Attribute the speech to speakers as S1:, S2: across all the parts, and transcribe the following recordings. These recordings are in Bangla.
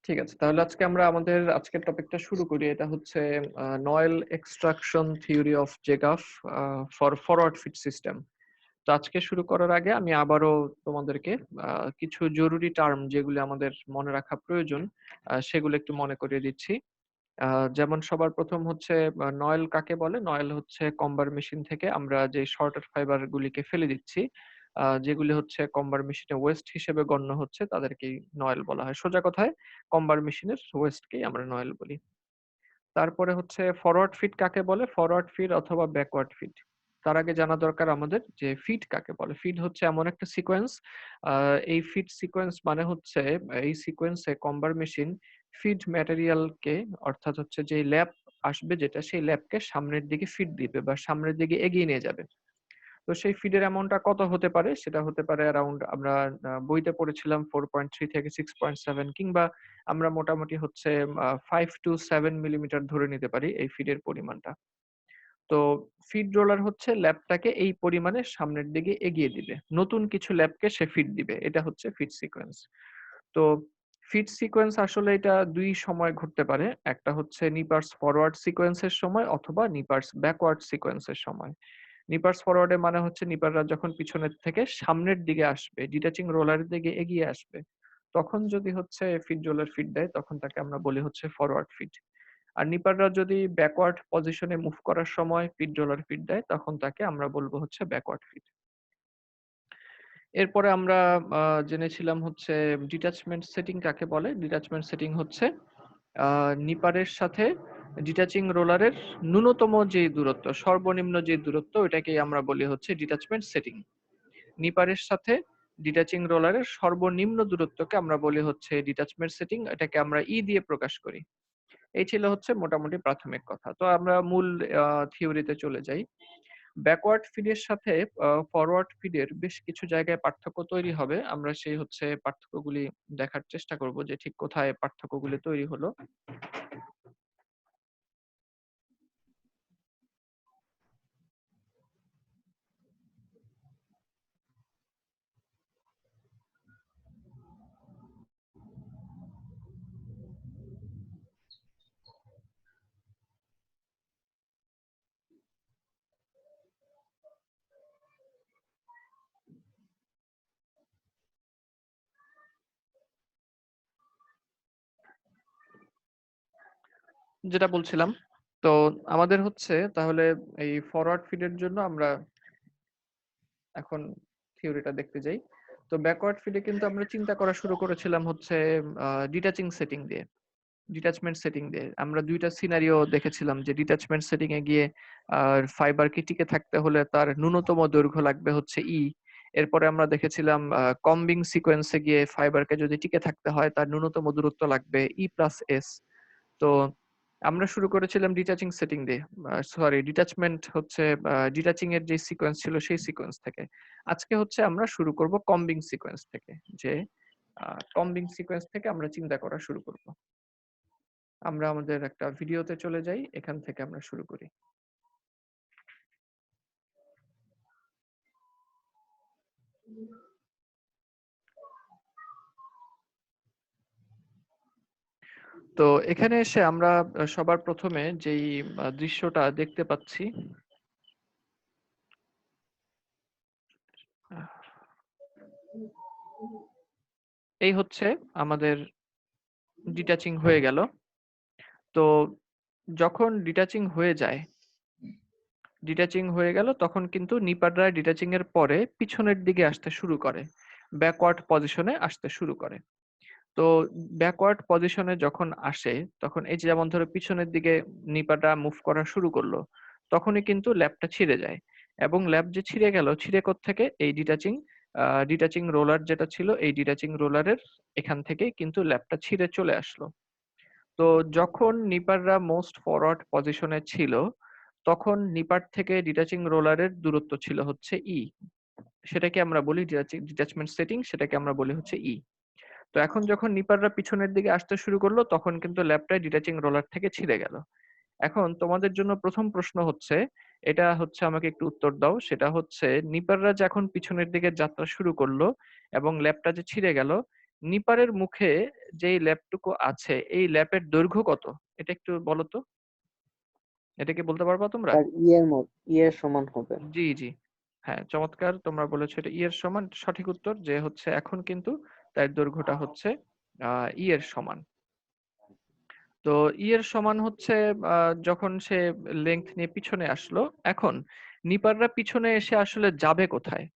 S1: ঠিক আছে। তাহলে আজকে আমরা আমাদের আজকের টপিকটা শুরু করি। এটা হচ্ছে noil extraction theory of Gegauff for forward feed system. তো আজকে শুরু করার আগে আমি আবারও তোমাদেরকে কিছু জরুরি টার্ম যেগুলি আমাদের মনে রাখা প্রয়োজন সেগুলো একটু মনে করিয়ে দিচ্ছি। যেমন সবার প্রথম হচ্ছে নয়েল কাকে বলে? নয়েল হচ্ছে কম্বার মেশিন থেকে আমরা যে শর্টের ফাইবার গুলিকে ফেলে দিচ্ছি, যেগুলি হচ্ছে কম্বার মেশিনে ওয়েস্ট হিসেবে গণ্য হচ্ছে তাদেরকেই নয়েল বলা হয়। সোজা কথায় কম্বার মেশিনের ওয়েস্টকেই আমরা নয়েল বলি। তারপরে হচ্ছে ফরওয়ার্ড ফিট কাকে বলে? ফরওয়ার্ড ফিট অথবা ব্যাকওয়ার্ড ফিট। তার আগে জানা দরকার আমাদের যে ফিট কাকে বলে। ফিট হচ্ছে এমন একটা সিকোয়েন্স, এই ফিট সিকোয়েন্স মানে হচ্ছে এই সিকোয়েন্সে কম্বার মেশিন ফিড ম্যাটেরিয়ালকে, অর্থাৎ হচ্ছে যে ল্যাব আসবে যেটা, সেই ল্যাবকে সামনের দিকে ফিড দিবে বা সামনের দিকে এগিয়ে নিয়ে যাবে। তো সেই ফিডের অ্যামাউন্টটা কত হতে পারে? সেটা হতে পারে অ্যারাউন্ড, আমরা বইতে পড়েছিলাম 4.3 থেকে 6.7, কিংবা আমরা মোটামুটি হচ্ছে 5 টু 7 মিলিমিটার ধরে নিতে পারি এই ফিডের পরিমাণটা। তো ফিড রোলার হচ্ছে ল্যাবটাকে এই পরিমাণে সামনের দিকে এগিয়ে দিবে। নতুন কিছু ল্যাবকে সে ফিড দিবে। এটা হচ্ছে ফিড সিকোয়েন্স। তো ফিড সিকোয়েন্স আসলে এটা ২ সময় ঘটতে পারে। একটা হচ্ছে নিপার্স ফরওয়ার্ড সিকোয়েন্স এর সময় অথবা নিপার্স ব্যাকওয়ার্ড সিকোয়েন্স এর সময়। নিপার্স ফরওয়ার্ড এর মানে হচ্ছে নিপাররা যখন পিছনের থেকে সামনের দিকে আসবে, ডিটাচিং রোলারের দিকে এগিয়ে আসবে, তখন যদি হচ্ছে ফিড রোলার ফিড দেয় তখন তাকে আমরা বলি হচ্ছে ফরওয়ার্ড ফিড। আর নিপাররা যদি ব্যাকওয়ার্ড পজিশনে মুভ করার সময় ফিড রোলার ফিড দেয় তখন তাকে আমরা বলবো হচ্ছে ব্যাকওয়ার্ড ফিড। এরপরে আমরা জেনেছিলাম হচ্ছে ডিটাচমেন্ট সেটিং কাকে বলে। ডিটাচমেন্ট সেটিং হচ্ছে নিপারের সাথে ডিটাচিং রোলারের ন্যূনতম যে দূরত্ব, সর্বনিম্ন যে দূরত্ব, ওইটাকেই আমরা বলি হচ্ছে ডিটাচমেন্ট সেটিং। নিপারের সাথে ডিটাচিং রোলারের সর্বনিম্ন দূরত্বকে আমরা বলি হচ্ছে ডিটাচমেন্ট সেটিং। এটাকে আমরা ই দিয়ে প্রকাশ করি। এই ছিল হচ্ছে মোটামুটি প্রাথমিক কথা। তো আমরা মূল থিওরিতে চলে যাই। ব্যাকওয়ার্ড ফিডের সাথে ফরওয়ার্ড ফিডের বেশ কিছু জায়গায় পার্থক্য তৈরি হবে। আমরা সেই হচ্ছে পার্থক্যগুলি দেখার চেষ্টা করব যে ঠিক কোথায় পার্থক্যগুলি তৈরি হলো। যেটা বলছিলাম, তো আমাদের হচ্ছে তাহলে এই ফরওয়ার্ড ফিডের জন্য আমরা এখন থিওরিটা দেখতে যাই। তো ব্যাকওয়ার্ড ফিডে কিন্তু আমরা চিন্তা করা শুরু করেছিলাম হচ্ছে ডিটাচিং সেটিং দিয়ে, ডিটাচমেন্ট সেটিং দিয়ে। আমরা ২ টা সিনারিও দেখেছিলাম যে ডিটাচমেন্ট সেটিং এ গিয়ে ফাইবারকে টিকে থাকতে হলে তার ন্যূনতম দৈর্ঘ্য লাগবে হচ্ছে ই। এরপরে আমরা দেখেছিলাম কম্বিং সিকোয়েন্সে গিয়ে ফাইবারকে যদি টিকে থাকতে হয় তার ন্যূনতম দূরত্ব লাগবে ই প্লাস এস। তো আমরা শুরু করেছিলাম ডিটাচিং সেটিং দিয়ে, সরি ডিটাচমেন্ট হচ্ছে ডিটাচিং এর যে সিকোয়েন্স ছিল সেই সিকোয়েন্স থেকে। আজকে হচ্ছে আমরা শুরু করব কম্বিং সিকোয়েন্স থেকে, যে কম্বিং সিকোয়েন্স থেকে আমরা চিন্তা করা শুরু করব। আমরা আমাদের একটা ভিডিওতে চলে যাই, এখান থেকে আমরা শুরু করি। তো এখানে এসে আমরা সবার প্রথমে যেই দৃশ্যটা দেখতে পাচ্ছি, আহ, এই হচ্ছে আমাদের ডিটাচিং হয়ে গেল। তো যখন ডিটাচিং হয়ে যায়, ডিটাচিং হয়ে গেল তখন কিন্তু নিপাররা ডিটাচিং এর পরে পিছনের দিকে আসতে শুরু করে, ব্যাকওয়ার্ড পজিশনে আসতে শুরু করে। তো ব্যাকওয়ার্ড পজিশনে যখন আসে তখন এই যে যেমন ধরো পিছনের দিকে নিপাটা মুভ করা শুরু করলো, তখনই কিন্তু ল্যাবটা ছিঁড়ে যায়। এবং ল্যাব যে ছিঁড়ে গেল, ছিঁড়ে থেকে এই ডিটাচিং ডিটাচিং রোলার যেটা ছিল, এই ডিটাচিং রোলারের এখান থেকে কিন্তু ল্যাবটা ছিঁড়ে চলে আসলো। তো যখন নিপাররা মোস্ট ফরওয়ার্ড পজিশনে ছিল তখন নিপার থেকে ডিটাচিং রোলারের দূরত্ব ছিল হচ্ছে ই। সেটাকে আমরা বলি ডিটাচমেন্ট সেটিং, সেটাকে আমরা বলি হচ্ছে ই। তো এখন যখন নিপাররা পিছনের দিকে আসতে শুরু করলো তখন কিন্তু ল্যাবটা ডিটাচিং রোলার থেকে ছিঁড়ে গেল। এখন তোমাদের জন্য প্রথম প্রশ্ন হচ্ছে, এটা হচ্ছে আমাকে একটু উত্তর দাও, সেটা হচ্ছে নিপাররা যখন পিছনের দিকে যাত্রা শুরু করলো এবং ল্যাবটা যে ছিঁড়ে গেল, নিপারের মুখে যেই ল্যাপটুকু আছে এই ল্যাপের দৈর্ঘ্য কত? এটা একটু বলো তো। এটা কি বলতে পারবা তোমরা?
S2: স্যার ই এর সমান হবে।
S1: জি, জি। হ্যাঁ, চমৎকার তোমরা বলেছো এটা ই এর সমান। সঠিক উত্তর যে হচ্ছে এখন কিন্তু তার দৈর্ঘ্যটা হচ্ছে ই এর সমান। তো ই এর সমান হচ্ছে যখন সে লেংথ নিয়ে পিছনে আসলো, এখন নিপাররা পিছনে এসে আসলে যাবে কোথায়?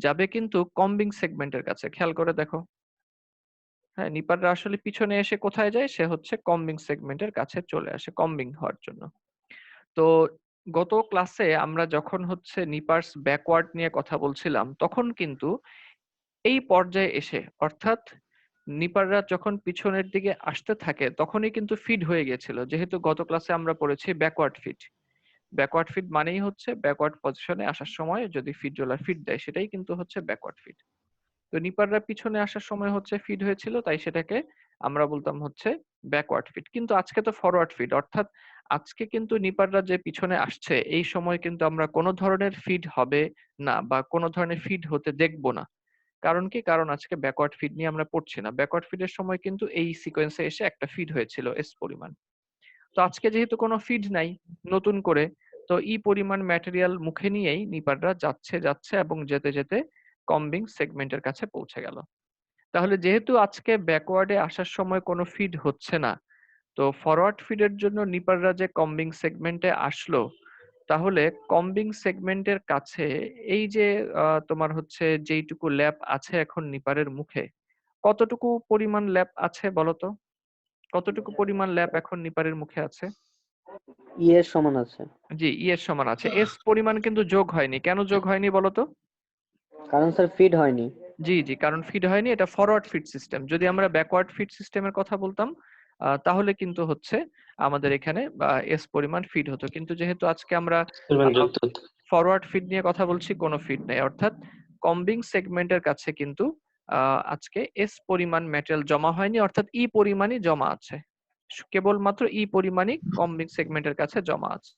S1: যাবে কিন্তু কম্বিং সেগমেন্টের কাছে। খেয়াল করে দেখো। হ্যাঁ, নিপাররা আসলে পিছনে এসে কোথায় যায়? সে হচ্ছে কম্বিং সেগমেন্টের কাছে চলে আসে কম্বিং হওয়ার জন্য। তো গত ক্লাসে আমরা যখন হচ্ছে নিপার্স ব্যাকওয়ার্ড নিয়ে কথা বলছিলাম তখন কিন্তু এই পর্যায়ে এসে অর্থাৎ নিপাররা যখন পিছনের দিকে আসতে থাকে তখনই কিন্তু ফিড হয়ে গেছিল, যেহেতু গত ক্লাসে আমরা পড়েছি ব্যাকওয়ার্ড ফিড। ব্যাকওয়ার্ড ফিড মানেই হচ্ছে ব্যাকওয়ার্ড পজিশনে আসার সময় যদি ফিড রোলার ফিড দেয় সেটাই কিন্তু হচ্ছে ব্যাকওয়ার্ড ফিড। তো নিপাররা পিছনে আসার সময় হচ্ছে ফিড হয়েছিল, তাই সেটাকে আমরা বলতাম হচ্ছে ব্যাকওয়ার্ড ফিড। কিন্তু আজকে তো ফরওয়ার্ড ফিড, অর্থাৎ আজকে কিন্তু নিপাররা যে পিছনে আসছে এই সময় কিন্তু আমরা কোনো ধরনের ফিড হবে না বা কোনো ধরনের ফিড হতে দেখব না। কারণ কি? কারণ আজকে ব্যাকওয়ার্ড ফিড নিয়ে আমরা পড়ছি না। ব্যাকওয়ার্ড ফিডের সময় কিন্তু এই সিকোয়েন্সে এসে একটা ফিড হয়েছিল এস পরিমাণ। তো আজকে যেহেতু কোনো ফিড নাই নতুন করে, তো ই পরিমাণ ম্যাটেরিয়াল মুখে নিয়েই নিপাররা যাচ্ছে যাচ্ছে এবং যেতে যেতে কম্বিং সেগমেন্টের কাছে পৌঁছে গেল। তাহলে যেহেতু আজকে ব্যাকওয়ার্ডে আসার সময় কোনো ফিড হচ্ছে না, তো ফরওয়ার্ড ফিডের জন্য নিপাররা যে কম্বিং সেগমেন্টে আসলো, তাহলে কম্বিং সেগমেন্টের কাছে এই যে তোমার হচ্ছে যেইটুকু ল্যাপ আছে এখন নিপারের মুখে, কতটুকু পরিমাণ ল্যাপ আছে বলো তো? কতটুকু পরিমাণ ল্যাপ এখন নিপারের মুখে আছে?
S2: ই এর সমান আছে।
S1: জি, ই এর সমান আছে। এস পরিমাণ কিন্তু যোগ হয়নি। কেন যোগ হয়নি বলো তো?
S2: কারণ স্যার ফিড হয়নি।
S1: জি, জি, কারণ ফিড হয়নি, এটা ফরওয়ার্ড ফিড সিস্টেম। যদি আমরা ব্যাকওয়ার্ড ফিড সিস্টেমের কথা বলতাম তাহলে কিন্তু হচ্ছে আমাদের এখানে এস পরিমাণ ফিড হতো। কিন্তু যেহেতু আজকে আমরা ফরওয়ার্ড ফিড নিয়ে কথা বলছি, কোনো ফিড নেই, অর্থাৎ কম্বিং সেগমেন্টের কাছে কিন্তু আজকে এস পরিমাণ ম্যাটেরিয়াল জমা হয়নি, অর্থাৎ ই পরিমাণই জমা আছে। কেবলমাত্র ই পরিমাণই কম্বিং সেগমেন্টের কাছে জমা আছে।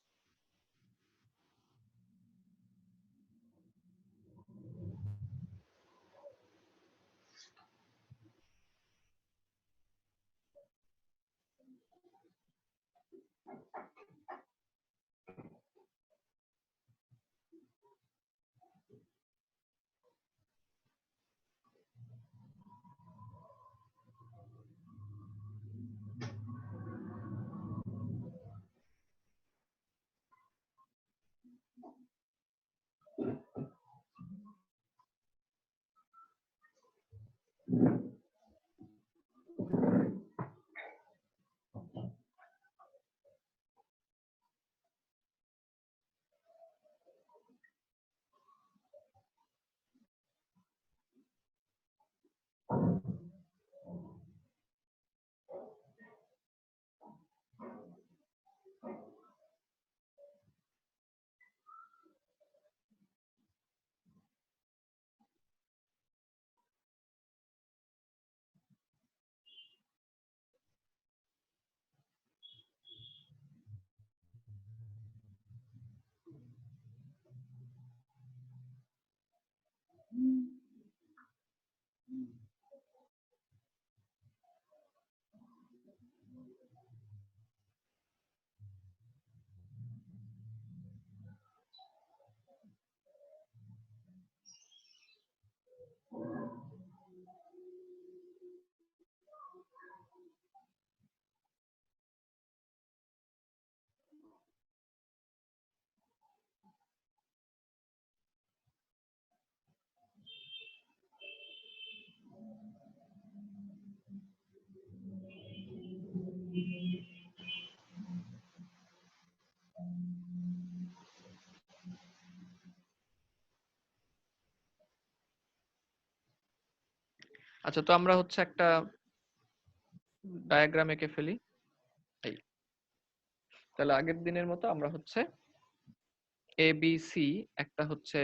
S1: আচ্ছা, তো আমরা হচ্ছে একটা ডায়াগ্রাম এঁকে ফেলি। এই, তাহলে আগের দিনের মতো আমরা হচ্ছে এ বি সি একটা হচ্ছে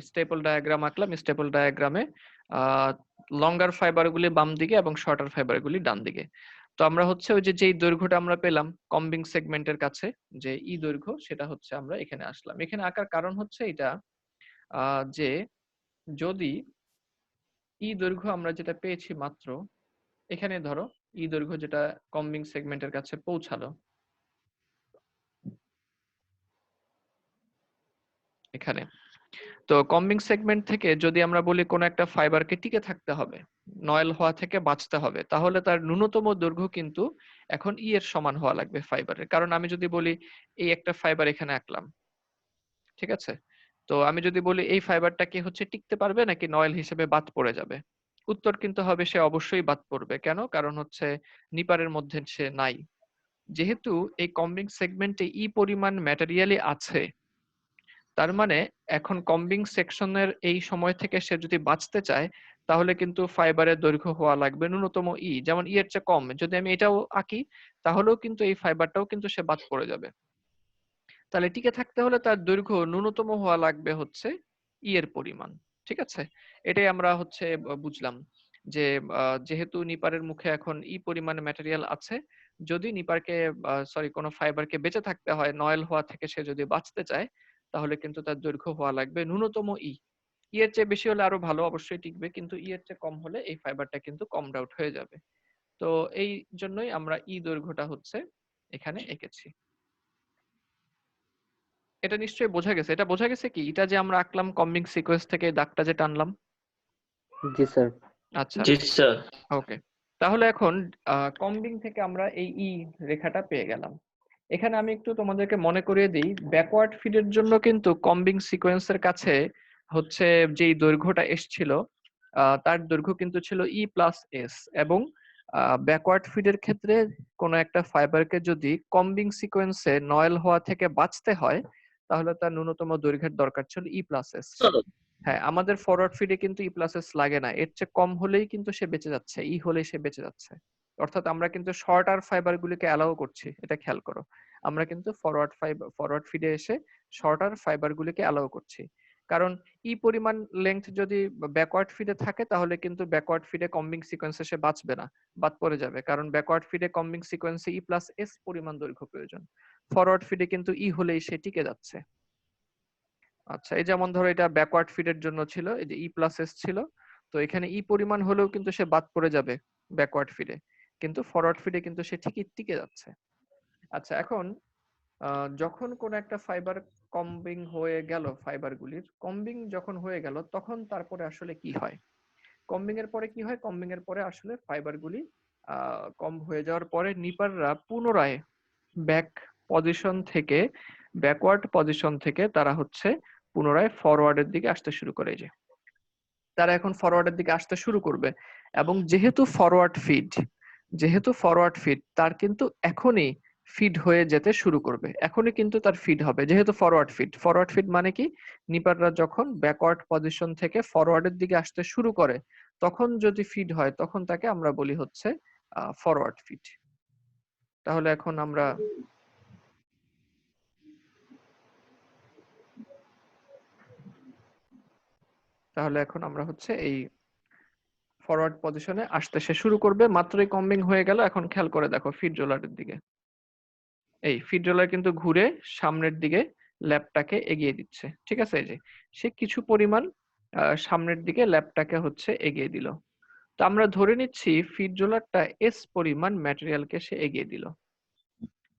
S1: স্টেপল ডায়াগ্রাম আঁকলাম। স্টেপল ডায়াগ্রামে লঙ্গার ফাইবার গুলি বাম দিকে এবং শর্টার ফাইবার গুলি ডান দিকে। তো আমরা হচ্ছে ওই যে যেই দৈর্ঘ্যটা আমরা পেলাম কম্বিং সেগমেন্টের কাছে, যে ই দৈর্ঘ্য, সেটা হচ্ছে আমরা এখানে আসলাম। এখানে আঁকার কারণ হচ্ছে এটা যে যদি ই দৈর্ঘ্য আমরা যেটা পেয়েছি মাত্র এখানে ধরো ই দৈর্ঘ্য যেটা কম্বিং সেগমেন্টের কাছে পৌঁছালো, এখানে। তো কম্বিং সেগমেন্ট থেকে যদি আমরা বলি কোন একটা ফাইবারকে টিকে থাকতে হবে, নয়েল হওয়া থেকে বাঁচতে হবে, তাহলে তার ন্যূনতম দৈর্ঘ্য কিন্তু এখন ই এর সমান হওয়া লাগবে ফাইবারের। কারণ আমি যদি বলি এই একটা ফাইবার এখানে আঁকলাম, ঠিক আছে, তো আমি যদি বলি এই ফাইবারটা কি হচ্ছে টিকতে পারবে নাকি নয়েল হিসেবে বাদ পড়ে যাবে, উত্তর কিন্তু হবে সে অবশ্যই বাদ পড়বে। কেন? কারণ হচ্ছে নিপারের মধ্যে সে নাই। যেহেতু এই কম্বিং সেগমেন্টে ই পরিমাণ ম্যাটেরিয়ালই আছে, তার মানে এখন কম্বিং সেকশনের এই সময় থেকে সে যদি বাঁচতে চায়, তাহলে কিন্তু ফাইবারের দৈর্ঘ্য হওয়া লাগবে ন্যূনতম ই, যেমন ই এর চেয়ে কম যদি আমি এটাও আঁকি, তাহলেও কিন্তু এই ফাইবারটাও কিন্তু সে বাদ পড়ে যাবে। তাহলে টিকে থাকতে হলে তার দৈর্ঘ্য ন্যূনতম হওয়া লাগবে হচ্ছে ই এর পরিমাণ। ঠিক আছে, এটাই আমরা হচ্ছে বুঝলাম যে যেহেতু নিপারের মুখে এখন ই পরিমাণ ম্যাটেরিয়াল আছে, যদি নিপারকে সরি কোনো ফাইবারকে বেঁচে থাকতে হয়, নয়েল হওয়া থেকে সে যদি বাঁচতে চায়, তাহলে কিন্তু তার দৈর্ঘ্য হওয়া লাগবে ন্যূনতম ই। ই এর চেয়ে বেশি হলে আরো ভালো, অবশ্যই টিকবে, কিন্তু ই এর চেয়ে কম হলে এই ফাইবারটা কিন্তু কমড আউট হয়ে যাবে। তো এই জন্যই আমরা ই দৈর্ঘ্যটা হচ্ছে এখানে এঁকেছি। এটা নিশ্চয়ই বোঝা গেছে। এটা বোঝা গেছে কি, এটা যে আমরা আঁকলাম কম্বিং সিকোয়েন্স থেকে দাগটা যে টানলাম।
S2: জি স্যার।
S1: আচ্ছা,
S3: জি স্যার।
S1: ওকে। তাহলে এখন কম্বিং থেকে আমরা এই ই রেখাটা পেয়ে গেলাম। এখানে আমি একটু তোমাদেরকে মনে করিয়ে দিই, ব্যাকওয়ার্ড ফিডের জন্য কিন্তু কম্বিং সিকোয়েন্সের কাছে হচ্ছে যেই দৈর্ঘ্যটা এসছিল, তার দৈর্ঘ্য কিন্তু ছিল ই প্লাস এস, এবং ব্যাকওয়ার্ড ফিডের ক্ষেত্রে কোনো একটা ফাইবারকে যদি কম্বিং সিকোয়েন্সে নয়েল হওয়া থেকে বাঁচতে হয়, তাহলে তার ন্যূনতম দৈর্ঘ্যের দরকার ছিল ই প্লাস এস। হ্যাঁ, আমাদের ফরওয়ার্ড ফিডে কিন্তু ই প্লাস এস লাগে না, এর চেয়ে কম হলেই কিন্তু সে বেঁচে যাচ্ছে, ই হলেই সে বেঁচে যাচ্ছে। অর্থাৎ আমরা কিন্তু শর্টার ফাইবার গুলিকে অ্যালাউ করছি, এটা খেয়াল করো। আমরা কিন্তু ফরওয়ার্ড ফিডে এসে শর্টার ফাইবার গুলিকে অ্যালাউ করছি। কারণ ই পরিমাণ লেংথ যদি ব্যাকওয়ার্ড ফিডে থাকে, তাহলে কিন্তু ব্যাকওয়ার্ড ফিডে কম্বিং সিকোয়েন্সে সে বাঁচবে না, বাদ পড়ে যাবে। কারণ ব্যাকওয়ার্ড ফিডে কম্বিং সিকোয়েন্সে ই প্লাস এস পরিমাণ দৈর্ঘ্য প্রয়োজন, ফরওয়ার্ড ফিডে কিন্তু ই হলেই সে টিকে যাচ্ছে। আচ্ছা, এই যেমন ধরো এটা ব্যাকওয়ার্ড ফিডের জন্য ছিল, এই যে ই প্লাস এস ছিল, তো এখানে ই পরিমাণ হলেও কিন্তু সে বাদ পড়ে যাবে ব্যাকওয়ার্ড ফিডে, কিন্তু ফরওয়ার্ড ফিডে কিন্তু সে ঠিকই টিকে যাচ্ছে। আচ্ছা, এখন যখন কোন একটা ফাইবার কম্বিং হয়ে গেল, ফাইবারগুলির কম্বিং যখন হয়ে গেল, তখন তারপরে আসলে কি হয়? কম্বিং এর পরে কি হয়? কম্বিং এর পরে আসলে ফাইবারগুলি কম হয়ে যাওয়ার পরে নিপাররা পুনরায় ব্যাক পজিশন থেকে, ব্যাকওয়ার্ড পজিশন থেকে তারা হচ্ছে পুনরায় ফরওয়ার্ডের দিকে আসতে শুরু করে। যে তারা এখন ফরওয়ার্ডের দিকে আসতে শুরু করবে, এবং যেহেতু ফরওয়ার্ড ফিড তার কিন্তু এখনই ফিড হয়ে যেতে শুরু করবে, এখনই কিন্তু তার ফিড হবে, যেহেতু ফরওয়ার্ড ফিড মানে কি, নিপাররা যখন ব্যাকওয়ার্ড পজিশন থেকে ফরওয়ার্ডের দিকে আসতে শুরু করে, তখন যদি ফিড হয়, তখন তাকে আমরা বলি হচ্ছে ফরওয়ার্ড ফিড। তাহলে এখন আমরা হচ্ছে এই ফরওয়ার্ড পজিশনে আসতে সে শুরু করবে, মাত্রই কম্বিং হয়ে গেল। এখন খেয়াল করে দেখো ফিড রোলারের দিকে, এই ফিড রোলার কিন্তু ঘুরে সামনের দিকে ল্যাপটাকে এগিয়ে দিচ্ছে। ঠিক আছে, এই যে সে কিছু পরিমাণ সামনের দিকে ল্যাপটাকে হচ্ছে এগিয়ে দিল। তো আমরা ধরে নিচ্ছি ফিড রোলারটা এস পরিমাণ ম্যাটেরিয়ালকে সে এগিয়ে দিল।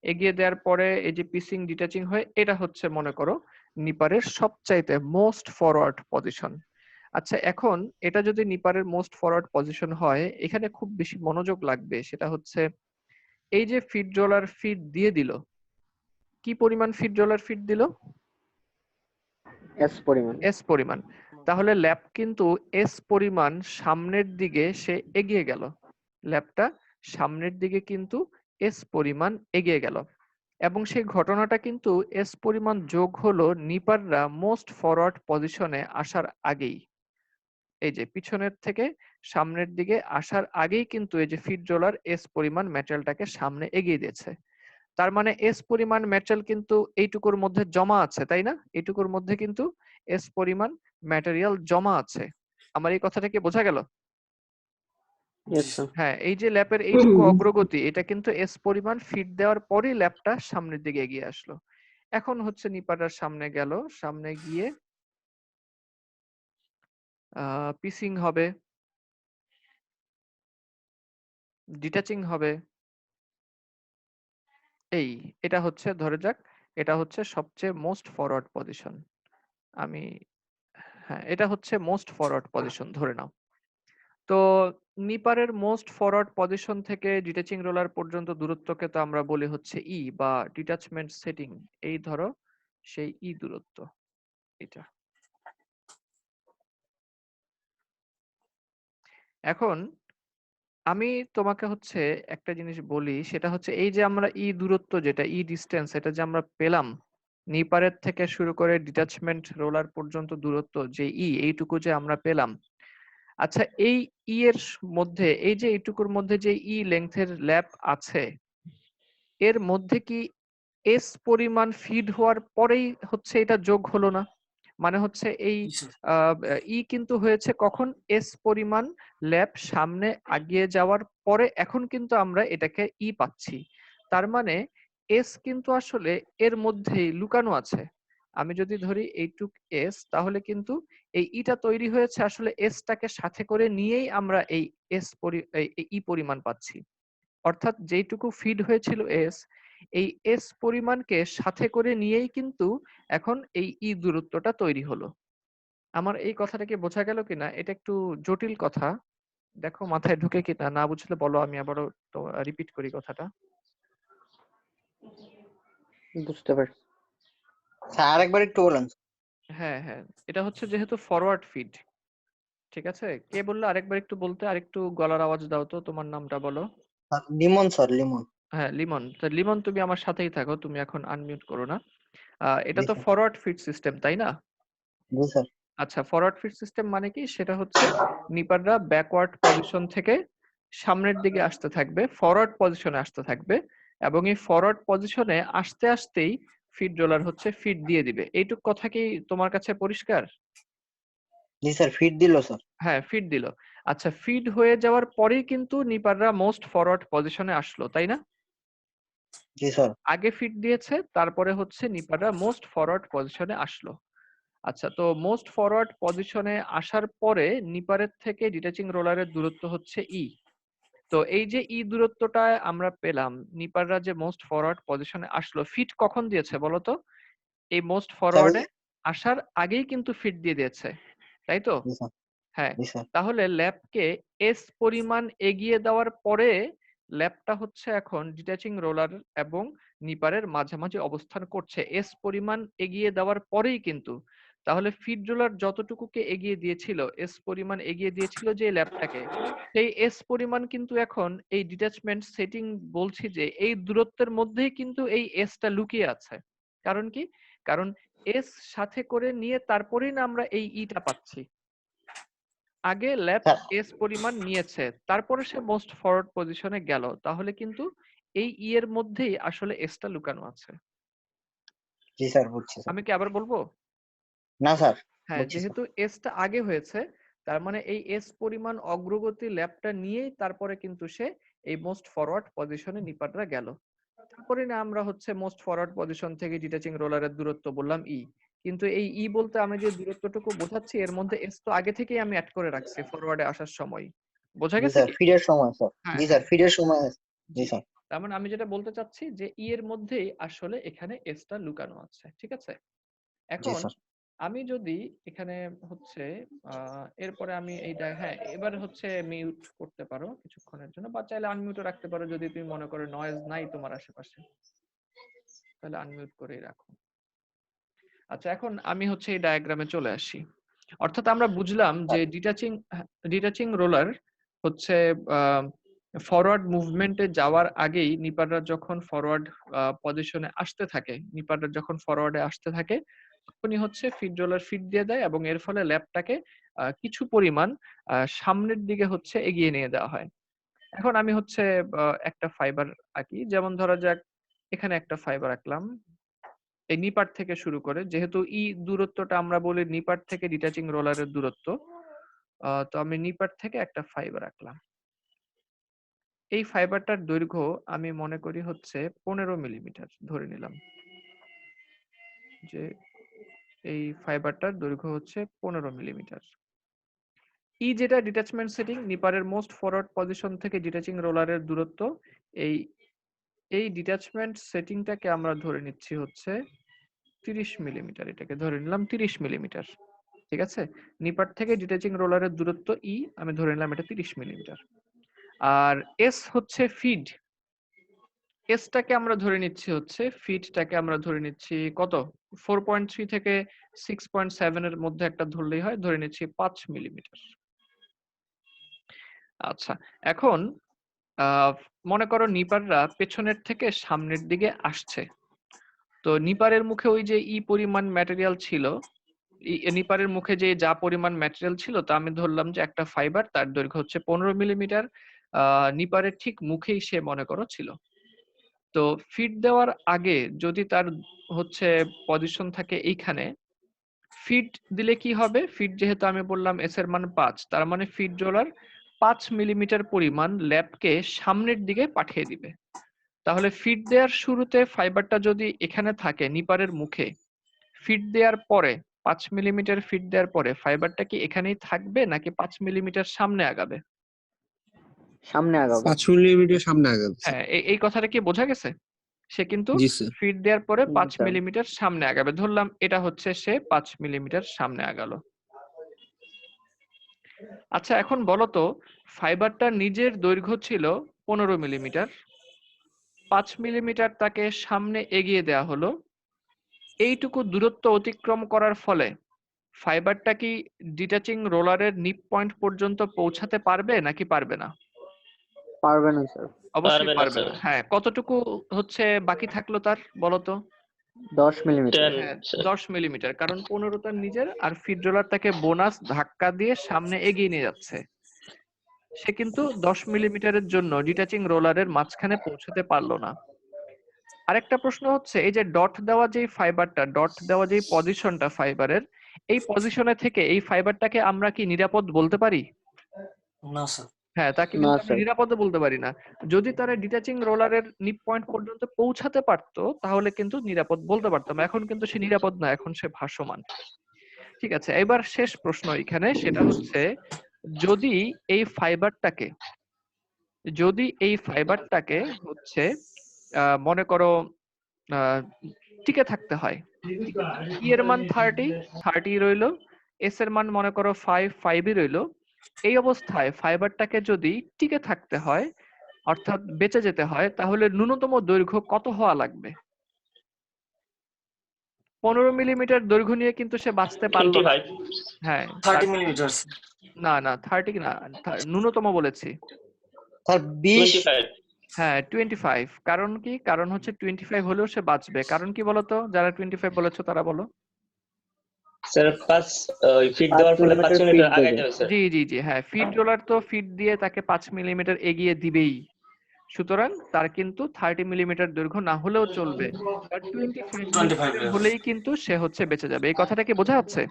S1: এগিয়ে দেওয়ার পরে এই যে পিসিং ডিটাচিং হয়ে, এটা হচ্ছে মনে করো নিপারের সবচাইতে মোস্ট ফরওয়ার্ড পজিশন। আচ্ছা, এখন এটা যদি নিপারের মোস্ট ফরওয়ার্ড পজিশন হয়, এখানে খুব বেশি মনোযোগ লাগবে, সেটা হচ্ছে এই যে ফিড রোলার ফিড দিয়ে দিল, কি পরিমাণ ফিড রোলার ফিড দিল?
S2: এস পরিমাণ।
S1: এস পরিমাণ। তাহলে ল্যাব কিন্তু এস পরিমাণ সামনের দিকে সে এগিয়ে গেল, ল্যাবটা সামনের দিকে কিন্তু এস পরিমাণ এগিয়ে গেল, এবং সেই ঘটনাটা কিন্তু এস পরিমাণ যোগ হলো নিপাররা মোস্ট ফরওয়ার্ড পজিশনে আসার আগেই। এই যে পিছনের থেকে সামনের দিকে আসার আগেই কিন্তু এই যে ফিড রোলার এস পরিমাণ ম্যাটেরিয়ালটাকে সামনে এগিয়ে দিয়েছে। তার মানে এস পরিমাণ ম্যাটেরিয়াল কিন্তু এইটুকুর মধ্যে জমা আছে, তাই না? এইটুকুর মধ্যে কিন্তু এস পরিমাণ ম্যাটেরিয়াল জমা আছে। আমার এই কথাটা কি বোঝা গেল?
S2: Yes sir.
S1: হ্যাঁ, এই যে ল্যাপের এইটুকু অগ্রগতি, এটা কিন্তু এস পরিমাণ ফিড দেওয়ার পরেই ল্যাপটা সামনের দিকে এগিয়ে আসলো। এখন হচ্ছে নিপারটার সামনে গেল, সামনে গিয়ে পিসিং হবে। ডিটাচিং হবে এটা হচ্ছে ধরে যাক এটা হচ্ছে সবচেয়ে মোস্ট ফরওয়ার্ড পজিশন। আমি হ্যাঁ, এটা হচ্ছে মোস্ট ফরওয়ার্ড পজিশন ধরে নাও। তো নিপারের মোস্ট ফরওয়ার্ড পজিশন থেকে ডিটাচিং রোলার পর্যন্ত দূরত্বকে তো আমরা বলি হচ্ছে বা ডিটাচমেন্ট সেটিং। এই ধরো সেই দূরত্ব এটা। এখন আমি তোমাকে হচ্ছে একটা জিনিস বলি, সেটা হচ্ছে এই যে আমরা দূরত্ব, যেটা ডিস্টেন্স, এটা যে আমরা পেলাম নিপারের থেকে শুরু করে ডিটাচমেন্ট রোলার পর্যন্ত দূরত্ব, যে এইটুকু যে আমরা পেলাম। আচ্ছা, এই এর মধ্যে, এই যে এইটুকুর মধ্যে যে লেংথের ল্যাপ আছে, এর মধ্যে কি এস পরিমাণ ফিড হওয়ার পরেই হচ্ছে এটা যোগ হলো না? মানে হচ্ছে এই কিন্তু হয়েছে কখন? এস পরিমাণ ল্যাপ সামনে আগিয়ে যাওয়ার পরে এখন কিন্তু আমরা এটাকে পাচ্ছি। তার মানে এস কিন্তু আসলে এর মধ্যেই লুকানো আছে। আমি যদি ধরি এইটুক এস, তাহলে কিন্তু এই টা তৈরি হয়েছে আসলে এসটাকে সাথে করে নিয়েই আমরা এই পরিমাণ পাচ্ছি। অর্থাৎ যেইটুকু ফিড হয়েছিল এই এস পরিমাণকে সাথে করে নিয়েই কিন্তু এখন এই দূরত্বটা তৈরি হলো। আমার এই কথাটা কি বোঝা গেল কিনা? এটা একটু জটিল কথা, দেখো মাথায় ঢুকে কিনা। না বুঝলে বলো, আমি আবারও রিপিট করি কথাটা।
S2: বুঝতে পারছি।
S3: স্যার আরেকবার একটু বলেন।
S1: হ্যাঁ হ্যাঁ, এটা হচ্ছে যেহেতু ফরওয়ার্ড ফিড, ঠিক আছে? কে বললো আরেকবার একটু বলতে? আরেকটু গলার আওয়াজ দাও তো, তোমার নামটা বলো।
S3: লিমন স্যার, লিমন।
S1: হ্যাঁ, লিমন। তো লিমন, তুমি আমার সাথেই থাকো, তুমি এখন আনমিউট করো না। এটা
S3: জি
S1: তো
S3: স্যার।
S1: ফরওয়ার্ড ফিড সিস্টেম, তাই না?
S3: জি স্যার।
S1: আচ্ছা, ফরওয়ার্ড ফিড সিস্টেম মানে কি? সেটা হচ্ছে নিপাররা ব্যাকওয়ার্ড পজিশন থেকে সামনের দিকে আসতে থাকবে, ফরওয়ার্ড পজিশনে আসতে থাকবে, এবং এই ফরওয়ার্ড পজিশনে আসতে আসতেই ফিড রোলার হচ্ছে ফিড দিয়ে দিবে। এইটুক কথা কি তোমার কাছে পরিষ্কার?
S3: জি স্যার, ফিট দিল স্যার।
S1: হ্যাঁ, ফিড দিল। আচ্ছা, ফিড হয়ে যাওয়ার পরেই কিন্তু নিপাররা মোস্ট ফরওয়ার্ড পজিশনে আসলো, তাই না?
S3: জি স্যার।
S1: আগে ফিড দিয়েছে, তারপরে হচ্ছে নিপাররা মোস্ট ফরওয়ার্ড পজিশনে আসলো। আচ্ছা, তো মোস্ট ফরওয়ার্ড পজিশনে আসার পরে নিপারের থেকে ডিটাচিং রোলারের দূরত্ব হচ্ছে তো এই যে দূরত্বটা আমরা পেলাম, নিপাররা যে মোস্ট ফরওয়ার্ড পজিশনে আসলো, ফিট কখন দিয়েছে বলতো? এই মোস্ট
S3: স্যার।
S1: ফরওয়ার্ডে আসার আগেই কিন্তু ফিট দিয়ে দিয়েছে, তাই তো?
S3: জি স্যার।
S1: হ্যাঁ।
S3: জি স্যার।
S1: তাহলে ল্যাপকে এস পরিমাণ এগিয়ে দেওয়ার পরে ল্যাপটা হচ্ছে এখন ডিটাচিং রোলার এবং নিপারের মাঝামাঝি অবস্থান করছে, এস পরিমাণ এগিয়ে দেওয়ার পরেই কিন্তু। তাহলে ফিড রোলার যতটুকুকে এগিয়ে দিয়েছিল, এস পরিমাণ এগিয়ে দিয়েছিল যে ল্যাপটাকে, সেই এস পরিমাণ কিন্তু এখন এই ডিটাচমেন্ট সেটিং বলছি যে এই দূরত্বের মধ্যেই কিন্তু এই এসটা লুকিয়ে আছে। কারণ কি? কারণ এস সাথে করে নিয়ে তারপরেই না আমরা এই টা পাচ্ছি। আগে ল্যাব
S3: স্যার।
S1: এস পরিমাণ নিয়েছে, তারপরে সে মোস্ট ফরওয়ার্ড পজিশনে গেল, তাহলে কিন্তু এই এর মধ্যেই আসলে এসটা লুকানো আছে।
S3: জি স্যার, বুঝছি স্যার।
S1: আমি কি আবার বলবো?
S3: না স্যার,
S1: হ্যাঁ,
S3: বুঝছি স্যার।
S1: যেহেতু এসটা আগে হয়েছে, তার মানে এই এস পরিমাণ অগ্রগতি ল্যাবটা নিয়েই তারপরে কিন্তু সে এই মোস্ট ফরওয়ার্ড পজিশনে নিপাররা গেল। তারপরে না আমরা হচ্ছে মোস্ট ফরওয়ার্ড পজিশন থেকে ডিটাচিং রোলারের দূরত্ব বললাম কিন্তু এই বলতে আমি যে দূরত্বটুকু বোঝাচ্ছি, এর মধ্যে এস তো আগে থেকেই আমি অ্যাড করে রাখছি ফরওয়ার্ডে আসার সময়। বোঝা
S3: জি
S1: গেছে
S3: স্যার,
S1: কি?
S3: ফিডের সময় স্যার।
S1: হ্যাঁ
S3: জি স্যার,
S1: হ্যাঁ,
S3: ফিডের সময়। জি
S1: জি।
S3: স্যার।
S1: তার মানে আমি যেটা বলতে চাচ্ছি যে এর মধ্যেই আসলে এখানে এসটা লুকানো আছে, ঠিক আছে?
S3: জি
S1: এখন
S3: স্যার।
S1: আমি যদি এখানে হচ্ছে এরপরে আমি হ্যাঁ, এবার হচ্ছে মিউট করতে পারো কিছুক্ষণের জন্য, বা চাইলে আনমিউটও রাখতে পারো যদি তুমি মনে করো নয়েজ নাই তোমার আশেপাশে, তাহলে আনমিউট করেই রাখো। আচ্ছা, এখন আমি হচ্ছে এই ডায়াগ্রামে চলে আসি। অর্থাৎ আমরা বুঝলাম যে ডিটাচিং রোলার হচ্ছে ফরওয়ার্ড মুভমেন্টে যাওয়ার আগেই নিপাররা যখন ফরওয়ার্ড পজিশনে আসতে থাকে, নিপাররা যখন ফরওয়ার্ডে আসতে থাকে, তখনই হচ্ছে ফিড রোলার ফিড দিয়ে দেয় এবং এর ফলে ল্যাপটাকে কিছু পরিমাণ সামনের দিকে হচ্ছে এগিয়ে নিয়ে দেওয়া হয়। এখন আমি হচ্ছে একটা ফাইবার আঁকি, যেমন ধরা যাক এখানে একটা ফাইবার আঁকলাম এই নিপাট থেকে শুরু করে, যেহেতু দূরত্বটা আমরা বলি নিপাট থেকে ডিটাচিং রোলারের দূরত্ব, তো আমি নিপাট থেকে একটা ফাইবার আঁকলাম। এই ফাইবারটার দৈর্ঘ্য আমি মনে করি হচ্ছে 15 মিলিমিটার ধরে নিলাম, যে এই ফাইবারটার দৈর্ঘ্য হচ্ছে 15 মিলিমিটার। ই যেটা ডিটাচমেন্ট সেটিং, নিপারের মোস্ট ফরওয়ার্ড পজিশন থেকে ডিটাচিং রোলারের দূরত্ব। এই এই ডিটাচমেন্ট সেটিংটাকে আমরা ধরে নিচ্ছি হচ্ছে 30 মিলিমিটার, এটাকে ধরে নিলাম 30 মিলিমিটার। ঠিক আছে, নিপার থেকে ডিটাচিং রোলারের দূরত্ব ই, আমি ধরে নিলাম এটা 30 মিলিমিটার। আর এস হচ্ছে ফিড, এসটাকে আমরা ধরে নিচ্ছি হচ্ছে, ফিডটাকে আমরা ধরে নিচ্ছি কত, 4.3 থেকে 6.7 এর মধ্যে একটা ধরলেই হয়, ধরে নিচ্ছি 5 মিলিমিটার। আচ্ছা, এখন মনে করো নিপাররা পেছনের থেকে সামনের দিকে আসছে, তো নিপারের মুখে ওই যে ই পরিমাণ ম্যাটেরিয়াল ছিল, নিপারের মুখে যে যা পরিমাণ ম্যাটেরিয়াল ছিল তা আমি ধরলাম যে একটা ফাইবার, তার দৈর্ঘ্য হচ্ছে 15 মিলিমিটার, নিপারের ঠিক মুখেই সে মনে করো ছিল। তো ফিড দেওয়ার আগে যদি তার হচ্ছে পজিশন থাকে এইখানে, ফিড দিলে কি হবে, ফিড যেহেতু আমি বললাম এস এর মান 5, তার মানে ফিড রোলার 5 মিলিমিটার পরিমাণ ল্যাবকে সামনের দিকে পাঠিয়ে দিবে। তাহলে ফিড দেওয়ার শুরুতে ফাইবারটা যদি এখানে থাকে নিপারের মুখে, ফিড দেওয়ার পরে 5 মিলিমিটার ফিড দেওয়ার পরে ফাইবারটা কি এখানেই থাকবে নাকি 5 মিলিমিটার সামনে আগাবে?
S2: সামনে আগাবে।
S4: 5 মিলিমিটার সামনে আগাবে।
S1: হ্যাঁ, এই কথাটা কি বোঝা গেছে? সে কিন্তু
S4: জি স্যার।
S1: ফিড দেওয়ার পরে
S2: জি
S1: 5
S2: স্যার।
S1: মিলিমিটার সামনে আগাবে, ধরলাম এটা হচ্ছে সে 5 মিলিমিটার সামনে আগালো। আচ্ছা, এখন বলো তো, ফাইবারটার নিজের দৈর্ঘ্য ছিল 15 মিলিমিটার, 5 মিলিমিটার তাকে সামনে এগিয়ে দেওয়া হলো। এইটুকু দূরত্ব অতিক্রম করার ফলে ফাইবারটা কি ডিটাচিং রোলারের নিপ পয়েন্ট পর্যন্ত পৌঁছাতে পারবে নাকি পারবে না?
S2: পারবে না স্যার।
S1: অবশ্যই
S5: পারবে না
S1: পারবে
S5: স্যার।
S1: না। হ্যাঁ, কতটুকু হচ্ছে বাকি থাকলো তার, বলো তো?
S2: 10 মিলিমিটার।
S5: 10
S1: হ্যাঁ,
S5: স্যার।
S1: 10 মিলিমিটার, কারণ 15 তার নিজের, আর ফিড রোলার তাকে বোনাস ধাক্কা দিয়ে সামনে এগিয়ে নিয়ে যাচ্ছে। সে কিন্তু 10 মিলিমিটারের জন্য ডিটাচিং রোলারের মাঝখানে পৌঁছাতে পারলো না। আরেকটা প্রশ্ন হচ্ছে, এই যে ডট দেওয়া যে ফাইবারটা, ডট দেওয়া যে পজিশনটা ফাইবারের, এই পজিশনে থেকে এই ফাইবারটাকে আমরা কি নিরাপদ বলতে পারি?
S5: না স্যার।
S1: হ্যাঁ, তাকে
S2: না
S1: কিন্তু আমরা
S2: স্যার।
S1: নিরাপদে বলতে পারি না। যদি তারা ডিটাচিং রোলারের নিপ পয়েন্ট পর্যন্ত পৌঁছাতে পারতো তাহলে কিন্তু নিরাপদ বলতে পারতাম, এখন কিন্তু সে নিরাপদ না, এখন সে ভাসমান। ঠিক আছে, এবার শেষ প্রশ্ন এখানে, সেটা হচ্ছে যদি এই ফাইবারটাকে, যদি এই ফাইবারটাকে হচ্ছে মনে করো টিকে থাকতে হয়, ই এর মান 30 রইলো, এস এর মান মনে করো 5ই রইলো, এই অবস্থায় ফাইবারটাকে যদি টিকে থাকতে হয় অর্থাৎ বেঁচে যেতে হয়, তাহলে ন্যূনতম দৈর্ঘ্য কত হওয়া লাগবে? 15 মিলিমিটার দৈর্ঘ্য নিয়ে কিন্তু সে বাঁচতে পারলো না।
S5: 25
S1: হ্যাঁ,
S5: 30 মিলিমিটার
S1: না না 30 না, ন্যূনতম বলেছি।
S3: স্যার 20
S5: 25
S1: হ্যাঁ 25, কারণ কি, কারণ হচ্ছে 25 হলেও সে বাঁচবে, কারণ কি বলতো, যারা 25 বলেছো তারা বলো।
S5: স্যার 5 ফিট
S2: 5
S5: দেওয়ার ফলে 5
S2: মিলিমিটার
S5: মিলিমিটার
S2: ফিড
S5: আগাই
S2: দেবে।
S5: যাবে স্যার।
S1: জি জি জি, হ্যাঁ, ফিড রোলার তো ফিড দিয়ে তাকে 5 মিলিমিটার এগিয়ে দিবেই, সুতরাং তার কিন্তু 30 মিলিমিটার দৈর্ঘ্য না হলেও চলবে, বাট 25 মিলিমিটার হলেই কিন্তু সে হচ্ছে বেঁচে যাবে। এই কথাটা কি বোঝা যাচ্ছে?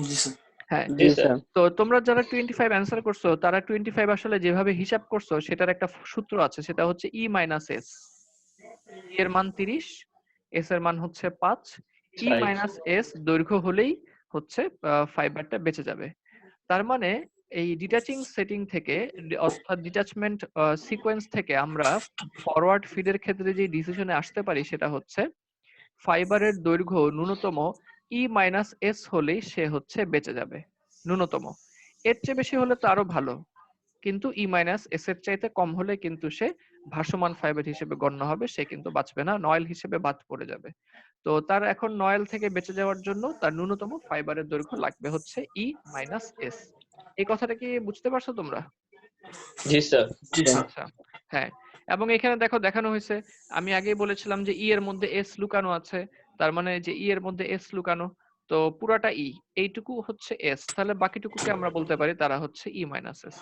S5: জি স্যার।
S1: হ্যাঁ,
S5: জি
S2: জি
S5: স্যার।
S2: স্যার।
S1: তো তোমরা যারা 25 অ্যান্সার করছো তারা 25 আসলে যেভাবে হিসাব করছো সেটার একটা সূত্র আছে, সেটা হচ্ছে ই মাইনাস এস। এর মান 30, এস এর মান হচ্ছে 5, ই
S5: 5
S1: মাইনাস এস দৈর্ঘ্য হলেই হচ্ছে ফাইবারটা বেঁচে যাবে। তার মানে এই ডিটাচিং সেটিং থেকে, অর্থাৎ ডিটাচমেন্ট সিকোয়েন্স থেকে আমরা ফরওয়ার্ড ফিডের ক্ষেত্রে যে ডিসিশনে আসতে পারি সেটা হচ্ছে ফাইবারের দৈর্ঘ্য ন্যূনতম ই মাইনাস এস হলেই সে হচ্ছে বেঁচে যাবে, ন্যূনতম। এর চেয়ে বেশি হলে তো আরো ভালো, কিন্তু ই মাইনাস এস এর চাইতে কম হলে কিন্তু সে ভাসমান ফাইবার হিসেবে গণ্য হবে, সে কিন্তু বাঁচবে না, নয়েল হিসেবে বাদ পড়ে যাবে। তো তার এখন নয়েল থেকে বেঁচে যাওয়ার জন্য তার ন্যূনতম ফাইবারের দৈর্ঘ্য লাগবে হচ্ছে ই মাইনাস এস। এই কথাটা কি বুঝতে পারছো তোমরা?
S5: জি স্যার।
S1: আচ্ছা, হ্যাঁ, এবং এখানে দেখো দেখানো হয়েছে, আমি আগেই বলেছিলাম যে ই এর মধ্যে এস লুকানো আছে, তার মানে যে ই এর মধ্যে এস লুকানো, তো পুরাটা ই, এইটুকু হচ্ছে এস, তাহলে বাকিটুকুকে আমরা বলতে পারি তারা হচ্ছে ই মাইনাস এস।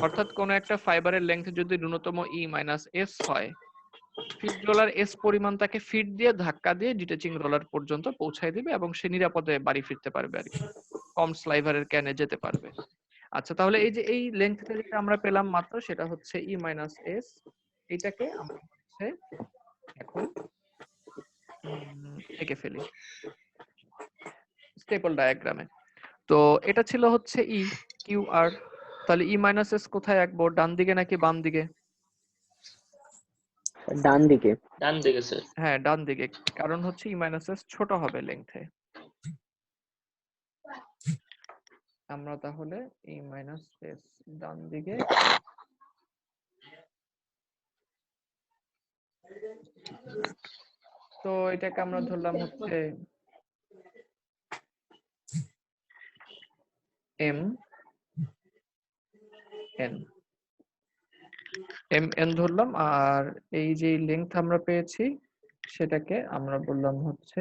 S1: অর্থাৎ কোন একটা ফাইবারের লেংথ যদি ন্যূনতম ই মাইনাস এস হয়, ফিড রোলার এস পরিমাণ তাকে ফিড দিয়ে ধাক্কা দিয়ে ডিটাচিং রোলার পর্যন্ত পৌঁছায় দিবে এবং সে নিরাপদে বাড়ি ফিরতে পারবে আর কি, কম স্লাইভারের ক্যানে যেতে পারবে। আচ্ছা, তাহলে এই যে এই লেংথটা যেটা আমরা পেলাম মাত্র, সেটা হচ্ছে ই মাইনাস এস। এটাকে আমরা হচ্ছে এখন এঁকে ফেলি স্টেপল ডায়াগ্রামে। তো এটা ছিল হচ্ছে ই কিউ আর। তাহলে ই মাইনাস এস কোথায় আঁকবো, ডান দিকে নাকি বাম দিকে?
S2: ডান দিকে।
S5: ডান দিকে স্যার।
S1: হ্যাঁ ডান দিকে, কারণ হচ্ছে ই মাইনাস এস ছোট হবে লেংথে। আমরা তাহলে ই মাইনাস এস ডান দিকে, তো এটাকে আমরা ধরলাম হচ্ছে এম এন, এম এন ধরলাম। আর এই যে লেংথ আমরা পেয়েছি সেটাকে আমরা বললাম হচ্ছে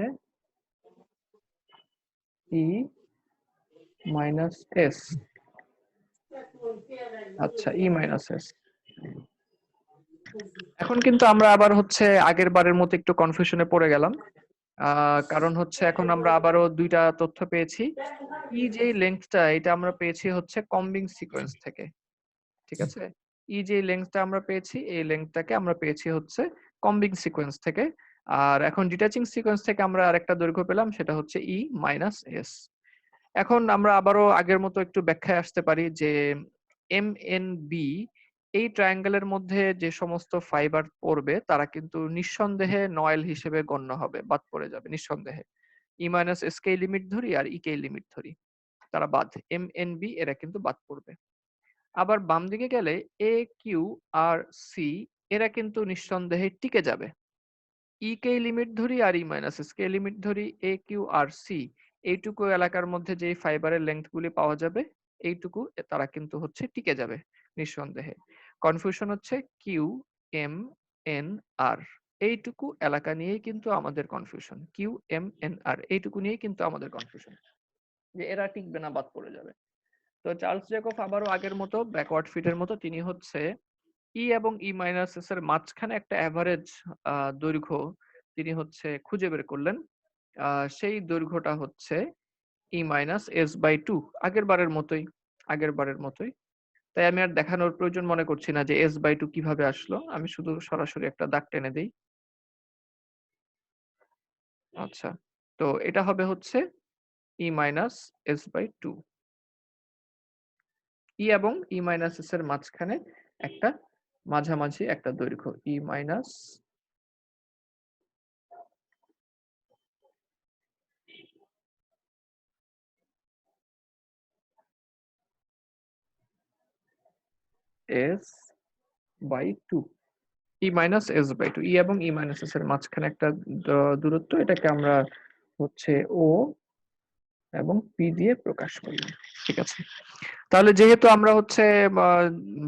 S1: ই মাইনাস এস। আচ্ছা ই মাইনাস এস। এখন কিন্তু আমরা আবার হচ্ছে আগের বারের মতো একটু কনফিউশনে পড়ে গেলাম, কারণ হচ্ছে এখন আমরা আবারও দুইটা তথ্য পেয়েছি। ই যে লেংথটা এটা আমরা পেয়েছি হচ্ছে কম্বিং সিকোয়েন্স থেকে, ঠিক আছে? ই যে লেংথটা আমরা পেয়েছি এই লেংথটাকে আমরা পেয়েছি হচ্ছে কম্বিং সিকোয়েন্স থেকে। আর এখন ডিটাচিং সিকোয়েন্স থেকে আমরা আরেকটা দৈর্ঘ্য পেলাম, সেটা হচ্ছে ই মাইনাস এস। এখন আমরা আবারও আগের মতো একটু ব্যাখ্যায় আসতে পারি যে এম এন বি এই ট্রায়াঙ্গেলের মধ্যে যে সমস্ত ফাইবার পড়বে তারা কিন্তু নিঃসন্দেহে নয়েল হিসেবে গণ্য হবে, বাদ পড়ে যাবে নিঃসন্দেহে। ই মাইনাস এস কে লিমিট ধরি আর ই কে লিমিট ধরি, তারা বাদ, এম এন বি এরা কিন্তু বাদ পড়বে। আবার বাম দিকে গেলে এ কিউ আর সি এরা কিন্তু নিঃসন্দেহে টিকে যাবে। ই কে লিমিট ধরি আর ই মাইনাস এস কে লিমিট ধরি, এ কিউ আর সি এইটুকু এলাকার মধ্যে যে ফাইবারের লেংথ গুলি পাওয়া যাবে এইটুকু তারা কিন্তু হচ্ছে টিকে যাবে নিঃসন্দেহে। কনফিউশন হচ্ছে কিউ এম এন আর, এইটুকু এলাকা নিয়েই কিন্তু আমাদের কনফিউশন, কিউ এম এন আর এইটুকু নিয়েই কিন্তু আমাদের কনফিউশন, যে এরা টিকবে না, বাদ পড়ে যাবে। তো চার্লস জ্যাকব আবারও আগের মতো ব্যাকওয়ার্ড ফিটের মতো তিনি হচ্ছে ই এবং ই মাইনাস এস এর মাঝখানে একটা অ্যাভারেজ দৈর্ঘ্য তিনি হচ্ছে খুঁজে বের করলেন। সেই দৈর্ঘ্যটা হচ্ছে ই মাইনাস এস বাই টু, আগের বারের মতোই। তাই আমি আর দেখানোর প্রয়োজন মনে করছি না যে এস বাই টু কিভাবে আসলো, আমি শুধু সরাসরি একটা দাগ টেনে দিই। আচ্ছা, তো এটা হবে হচ্ছে ই minus S by two. E এবং ই মাইনাস এস এর মাঝখানে একটা মাঝামাঝি একটা দৈর্ঘ্য E minus S by two, E minus S by two, E এবং ই মাইনাস এস এর মাঝখানে একটা দূরত্ব, এটাকে আমরা হচ্ছে ও এবং পি দিয়ে প্রকাশ করলাম, ঠিক আছে? তাহলে যেহেতু আমরা হচ্ছে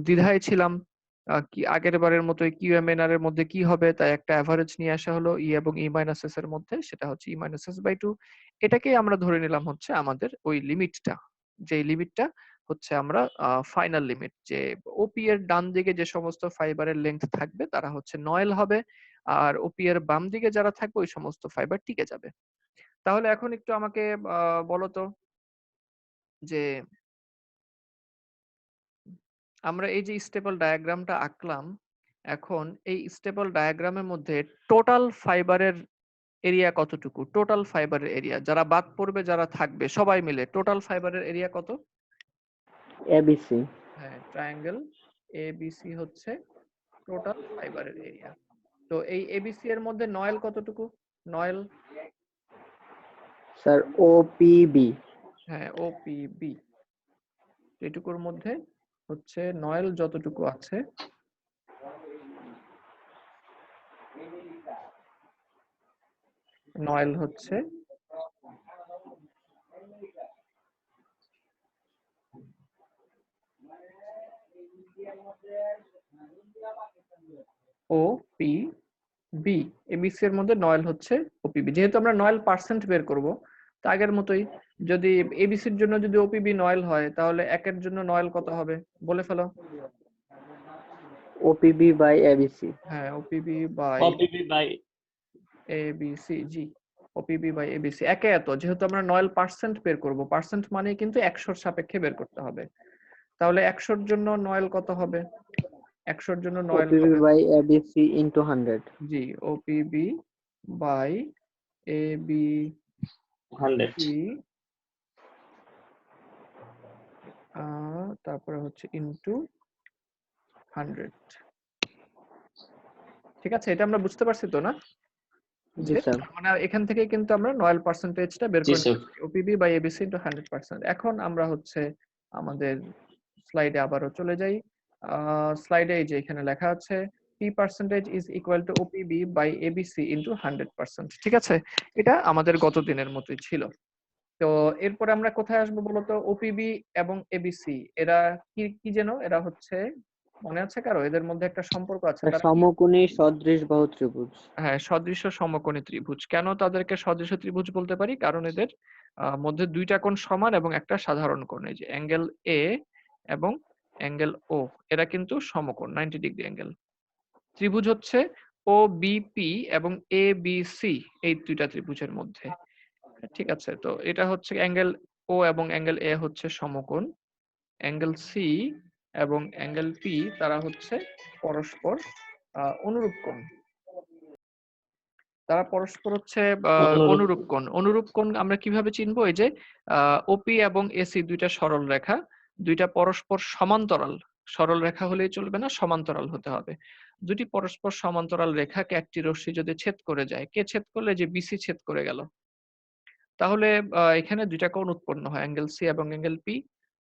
S1: দ্বিধায় ছিলাম কি আগের বারের মতো কিউএমএনআর এর মধ্যে কি হবে, তাই একটা অ্যাভারেজ নিয়ে আসা হলো ই এবং ই মাইনাস এস এর মধ্যে, সেটা হচ্ছে ই মাইনাস এস বাই টু। এটাকেই আমরা ধরে নিলাম হচ্ছে আমাদের ওই লিমিটটা, যে লিমিটটা হচ্ছে আমরা ফাইনাল লিমিট, যে ওপি এর ডান দিকে যে সমস্ত ফাইবারের লেন্থ থাকবে তারা হচ্ছে নয়েল হবে, আর ওপি এর বাম দিকে যারা থাকবে ওই সমস্ত ফাইবার টিকে যাবে। তাহলে এখন একটু আমাকে বলো তো যে আমরা এই যে স্টেপল ডায়াগ্রামটা আঁকলাম, এখন এই স্টেপল ডায়াগ্রামের মধ্যে টোটাল ফাইবারের এরিয়া কতটুকু, টোটাল ফাইবারের এরিয়া যারা বাদ পড়বে যারা থাকবে সবাই মিলে টোটাল ফাইবারের এরিয়া কত?
S2: এবিসি।
S1: হ্যাঁ, ট্রায়াঙ্গেল এবিসি হচ্ছে টোটাল ফাইবারের এরিয়া। তো এই এবিসি এর মধ্যে নয়েল কতটুকু? Noil
S2: sir OPB.
S1: হ্যাঁ ওপিবি, এটুকুর মধ্যে হচ্ছে নয়েল যতটুকু আছে নয়েল হচ্ছে ওপিবি, এবিসি এর মধ্যে নয়েল হচ্ছে ওপিবি। যেহেতু আমরা নয়েল পার্সেন্ট বের করব, তা আগের মতোই যদি এবিসির জন্য যদি ওপিবি নয়েল হয় তাহলে একের জন্য নয়েল কত হবে বলে ফেলো।
S2: ওপিবি বাই এবিসি।
S1: হ্যাঁ OPB by
S5: OPB by
S1: ABC, জি ওপিবি বাই এবিসি একে এত, যেহেতু আমরা নয়েল পার্সেন্ট বের করব, পার্সেন্ট মানে কিন্তু 100 সাপেক্ষে বের করতে হবে, তাহলে 100 জন্য নয়েল কত হবে? 100 জন্য নয়েল
S2: ওপিবি
S1: হবে,
S2: বাই এবিসি ইনটু 100।
S1: জি ওপিবি বাই এবিসি
S5: 100.
S1: তারপরে হচ্ছে ইনটু 100। ঠিক আছে, এটা আমরা বুঝতে পারছি তো না?
S2: জি
S1: যে
S2: স্যার।
S1: মানে এখান থেকে কিন্তু আমরা নয়েল পার্সেন্টেজটা বের
S5: জি
S1: করে
S5: স্যার।
S1: নিচ্ছি, ওপিবি বাই এবিসি ইনটু 100%। এখন আমরা হচ্ছে আমাদের স্লাইডে আবারও চলে যাই। স্লাইডে এই যে এখানে লেখা আছে P percentage is equal to OPB by ABC into 100%। ঠিক আছে, এটা আমাদের গত দিনের মতোই ছিল। তো এরপরে আমরা কোথায় আসবো বলতো? ওপিবি এবং এবিসি এরা কি কি যেন, এরা হচ্ছে মনে আছে কারো? এদের মধ্যে একটা সম্পর্ক আছে, তারা কি?
S2: সমকোণী সদৃশ বাহু ত্রিভুজ।
S1: হ্যাঁ, সদৃশ্য সমকোণী ত্রিভুজ। কেন তাদেরকে সদৃশ্য ত্রিভুজ বলতে পারি? কারণ এদের মধ্যে দুইটা কোণ সমান এবং একটা সাধারণ কোণ। এই যে অ্যাঙ্গেল এ এবং অ্যাঙ্গেল ও, এরা কিন্তু সমকোণ, 90 ডিগ্রি অ্যাঙ্গেল। ত্রিভুজ হচ্ছে ও বিপি এবং এ বি সি, এই দুইটা ত্রিভুজের মধ্যে। ঠিক আছে, তো এটা হচ্ছে অ্যাঙ্গেল ও এবং অ্যাঙ্গেল এ হচ্ছে সমকোণ। অ্যাঙ্গেল সি এবং অ্যাঙ্গেল পি তারা হচ্ছে পরস্পর অনুরূপ কোণ। তারা পরস্পর হচ্ছে অনুরূপ কোণ। অনুরূপ কোণ আমরা কিভাবে চিনবো? এই যে ওপি এবং এসি দুইটা সরল রেখা, দুইটা পরস্পর সমান্তরাল। সরল রেখা হলেই চলবে না, সমান্তরাল হতে হবে। দুটি পরস্পর সমান্তরাল রেখাকে একটি রশ্মি যদি ছেদ করে যায়, কে ছেদ করলে? যে বিসি ছেদ করে গেল, তাহলে এখানে দুইটা কোণ উৎপন্ন হয়, অ্যাঙ্গেল সি এবং অ্যাঙ্গেল পি।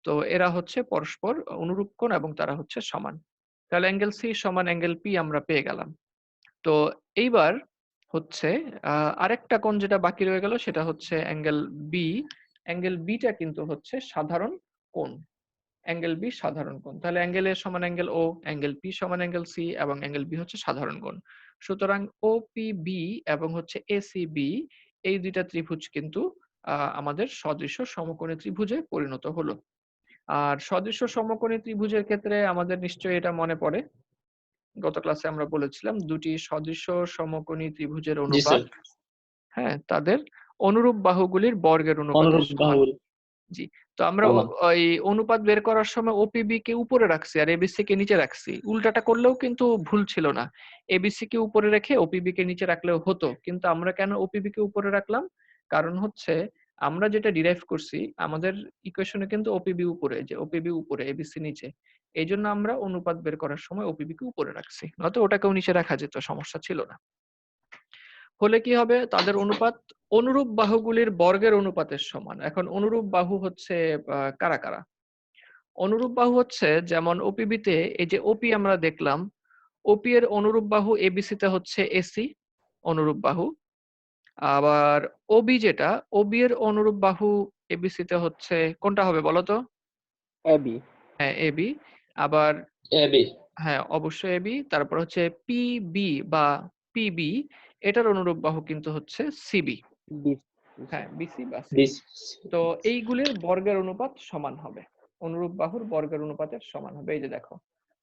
S1: তো এরা হচ্ছে পরস্পর অনুরূপ কোণ এবং তারা হচ্ছে সমান। তাহলে অ্যাঙ্গেল সি সমান অ্যাঙ্গেল পি আমরা পেয়ে গেলাম। তো এইবার হচ্ছে আরেকটা কোণ যেটা বাকি রয়ে গেল, সেটা হচ্ছে অ্যাঙ্গেল বি। অ্যাঙ্গেল বিটা কিন্তু হচ্ছে সাধারণ কোণ। অ্যাঙ্গেল বি সাধারণ কোণ। তাহলে অ্যাঙ্গেল এ সমান অ্যাঙ্গেল ও, অ্যাঙ্গেল পি সমান অ্যাঙ্গেল সি এবং অ্যাঙ্গেল বি হচ্ছে সাধারণ কোণ। সুতরাং ওপিবি এবং হচ্ছে এসিবি, এই দুইটা ত্রিভুজ কিন্তু আমাদের সদৃশ্য সমকোণী ত্রিভুজে পরিণত হলো। আর সদৃশ্য সমকোণী ত্রিভুজের ক্ষেত্রে আমাদের নিশ্চয়ই এটা মনে পড়ে, গত ক্লাসে আমরা বলেছিলাম দুটি সদৃশ্য সমকোণী ত্রিভুজের
S5: জি
S1: অনুপাত,
S5: স্যার।
S1: হ্যাঁ, তাদের অনুরূপ বাহুগুলির বর্গের অনুপাতের
S5: অনুরূপ
S1: সমান।
S5: বাহুর
S1: জি, তো আমরা
S5: সমান।
S1: ওই অনুপাত বের করার সময় ওপিবি কে উপরে রাখছি আর এবিসি কে নিচে রাখছি। উল্টাটা করলেও কিন্তু ভুল ছিল না, এবিসি কে উপরে রেখে ওপিবি কে নিচে রাখলেও হতো। কিন্তু আমরা কেন ওপিবি কে উপরে রাখলাম? কারণ হচ্ছে আমরা যেটা ডিরাইভ করছি আমাদের ইকুয়েশনে কিন্তু ওপিবি উপরে, যে ওপিবি উপরে এবিসি নিচে, এই জন্য আমরা অনুপাত বের করার সময় ওপিবি কে উপরে রাখছি, নয়তো ওটাকেও নিচে রাখা যেত, সমস্যা ছিল না। হলে কি হবে? তাদের অনুপাত অনুরূপ বাহুগুলির বর্গের অনুপাতের সমান। এখন অনুরূপ বাহু হচ্ছে কারা কারা? অনুরূপ বাহু হচ্ছে যেমন ওপিবি তে এই যে ওপি আমরা দেখলাম, ওপি এর অনুরূপ বাহু এবিসি তে হচ্ছে এসি অনুরূপ বাহু। আবার ওবি যেটা, ওবি এর অনুরূপ বাহু এবিসি তে হচ্ছে কোনটা হবে বলো তো?
S2: এবি।
S1: হ্যাঁ, এবি। আবার
S5: এবি।
S1: হ্যাঁ, অবশ্যই এবি। তারপর হচ্ছে পিবি বা পিবি, এটার অনুরূপ বাহু কিন্তু হচ্ছে সিবি। হ্যাঁ, বিসি বা সিবি।
S5: বিস।
S1: তো এইগুলির বর্গের অনুপাত সমান হবে, অনুরূপ বাহুর বর্গের অনুপাতের সমান হবে। এই যে দেখো,